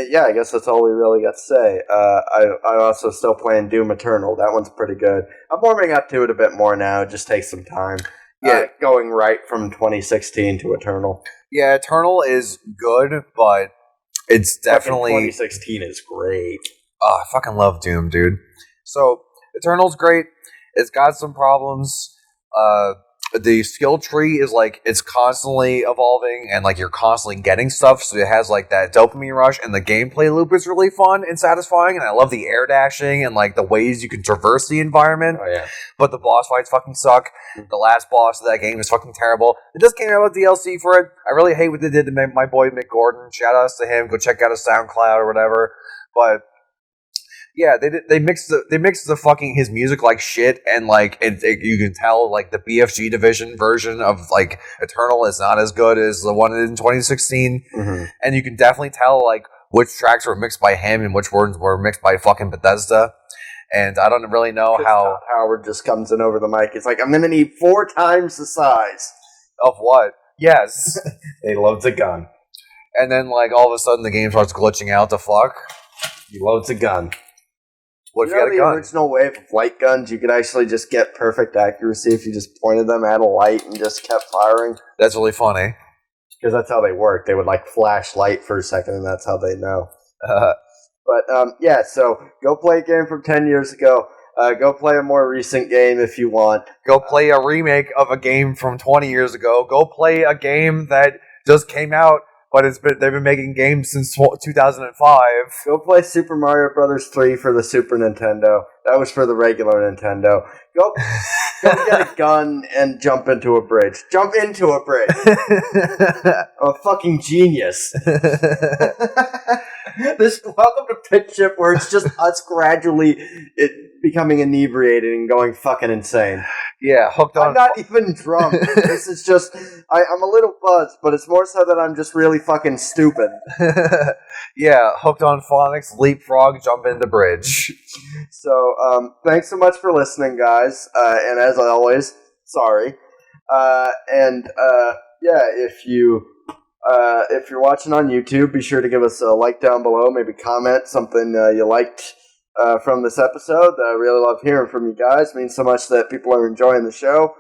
Speaker 1: yeah, I guess that's all we really got to say. I'm also still playing Doom Eternal. That one's pretty good. I'm warming up to it a bit more now. It just takes some time. Yeah, going right from 2016 to Eternal.
Speaker 2: Yeah, Eternal is good, but it's definitely...
Speaker 1: 2016 is great.
Speaker 2: Oh, I fucking love Doom, dude. So, Eternal's great. It's got some problems. The skill tree is, like, it's constantly evolving, and, like, you're constantly getting stuff, so it has, like, that dopamine rush, and the gameplay loop is really fun and satisfying, and I love the air dashing and, like, the ways you can traverse the environment.
Speaker 1: Oh, yeah.
Speaker 2: But the boss fights fucking suck. The last boss of that game is fucking terrible. It just came out with DLC for it. I really hate what they did to my boy Mick Gordon. Shout outs to him. Go check out his SoundCloud or whatever. But yeah, they mixed the fucking his music like shit, and like you can tell like the BFG Division version of like Eternal is not as good as the one in 2016, and you can definitely tell like which tracks were mixed by him and which ones were mixed by fucking Bethesda. And I don't really know how
Speaker 1: Howard just comes in over the mic. It's like, I'm gonna need 4 times the size
Speaker 2: of what? Yes,
Speaker 1: he loads a gun,
Speaker 2: and then like all of a sudden the game starts glitching out. The fuck?
Speaker 1: He loads a gun.
Speaker 2: What if you had a gun?
Speaker 1: The original wave of light guns, you could actually just get perfect accuracy if you just pointed them at a light and just kept firing.
Speaker 2: That's really funny.
Speaker 1: Because that's how they work. They would like flash light for a second, and that's how they know. But yeah, so go play a game from 10 years ago. Go play a more recent game if you want.
Speaker 2: Go play a remake of a game from 20 years ago. Go play a game that just came out, but they've been making games since 2005.
Speaker 1: Go play Super Mario Bros. 3 for the Super Nintendo. That was for the regular Nintendo. Go get a gun and jump into a bridge. Jump into a bridge. I'm a fucking genius. Welcome to PitchShift, where it's just us gradually becoming inebriated and going fucking insane.
Speaker 2: Yeah, hooked on.
Speaker 1: I'm not even drunk. This is just I'm a little buzzed, but it's more so that I'm just really fucking stupid.
Speaker 2: Yeah, hooked on phonics, leapfrog, jump into bridge.
Speaker 1: So, thanks so much for listening, guys. And as always, sorry. Yeah, if you're watching on YouTube, be sure to give us a like down below. Maybe comment something you liked from this episode. I really love hearing from you guys. It means so much that people are enjoying the show.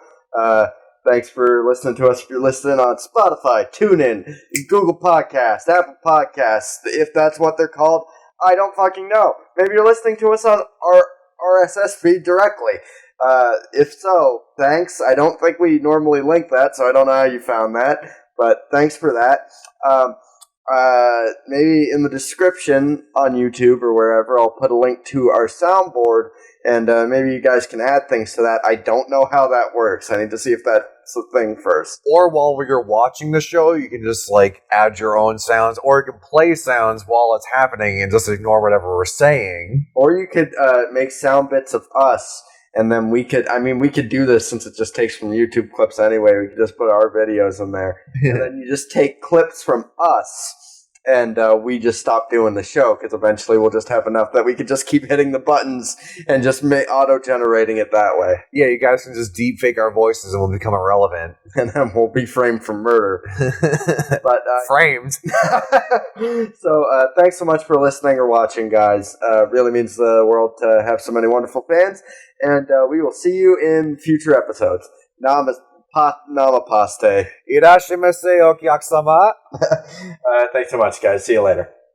Speaker 1: Thanks for listening to us. If you're listening on Spotify, TuneIn, Google Podcasts, Apple Podcasts, if that's what they're called, I don't fucking know. Maybe you're listening to us on our RSS feed directly. If so, thanks. I don't think we normally link that, so I don't know how you found that, but thanks for that. Maybe in the description on YouTube or wherever, I'll put a link to our soundboard, and maybe you guys can add things to that. I don't know how that works. I need to see if that's a thing first.
Speaker 2: Or while you're watching the show, you can just like add your own sounds, or you can play sounds while it's happening and just ignore whatever we're saying.
Speaker 1: Or you could make sound bits of us, and then we could do this since it just takes from YouTube clips anyway. We could just put our videos in there. And then you just take clips from us, and we just stop doing the show, because eventually we'll just have enough that we could just keep hitting the buttons and just auto-generating it that way.
Speaker 2: Yeah, you guys can just deep fake our voices and we'll become irrelevant.
Speaker 1: And then we'll be framed for murder. But
Speaker 2: framed.
Speaker 1: So thanks so much for listening or watching, guys. Really means the world to have so many wonderful fans. And we will see you in future episodes. Namaste.
Speaker 2: Irashimase okiyakusama.
Speaker 1: Thanks so much, guys. See you later.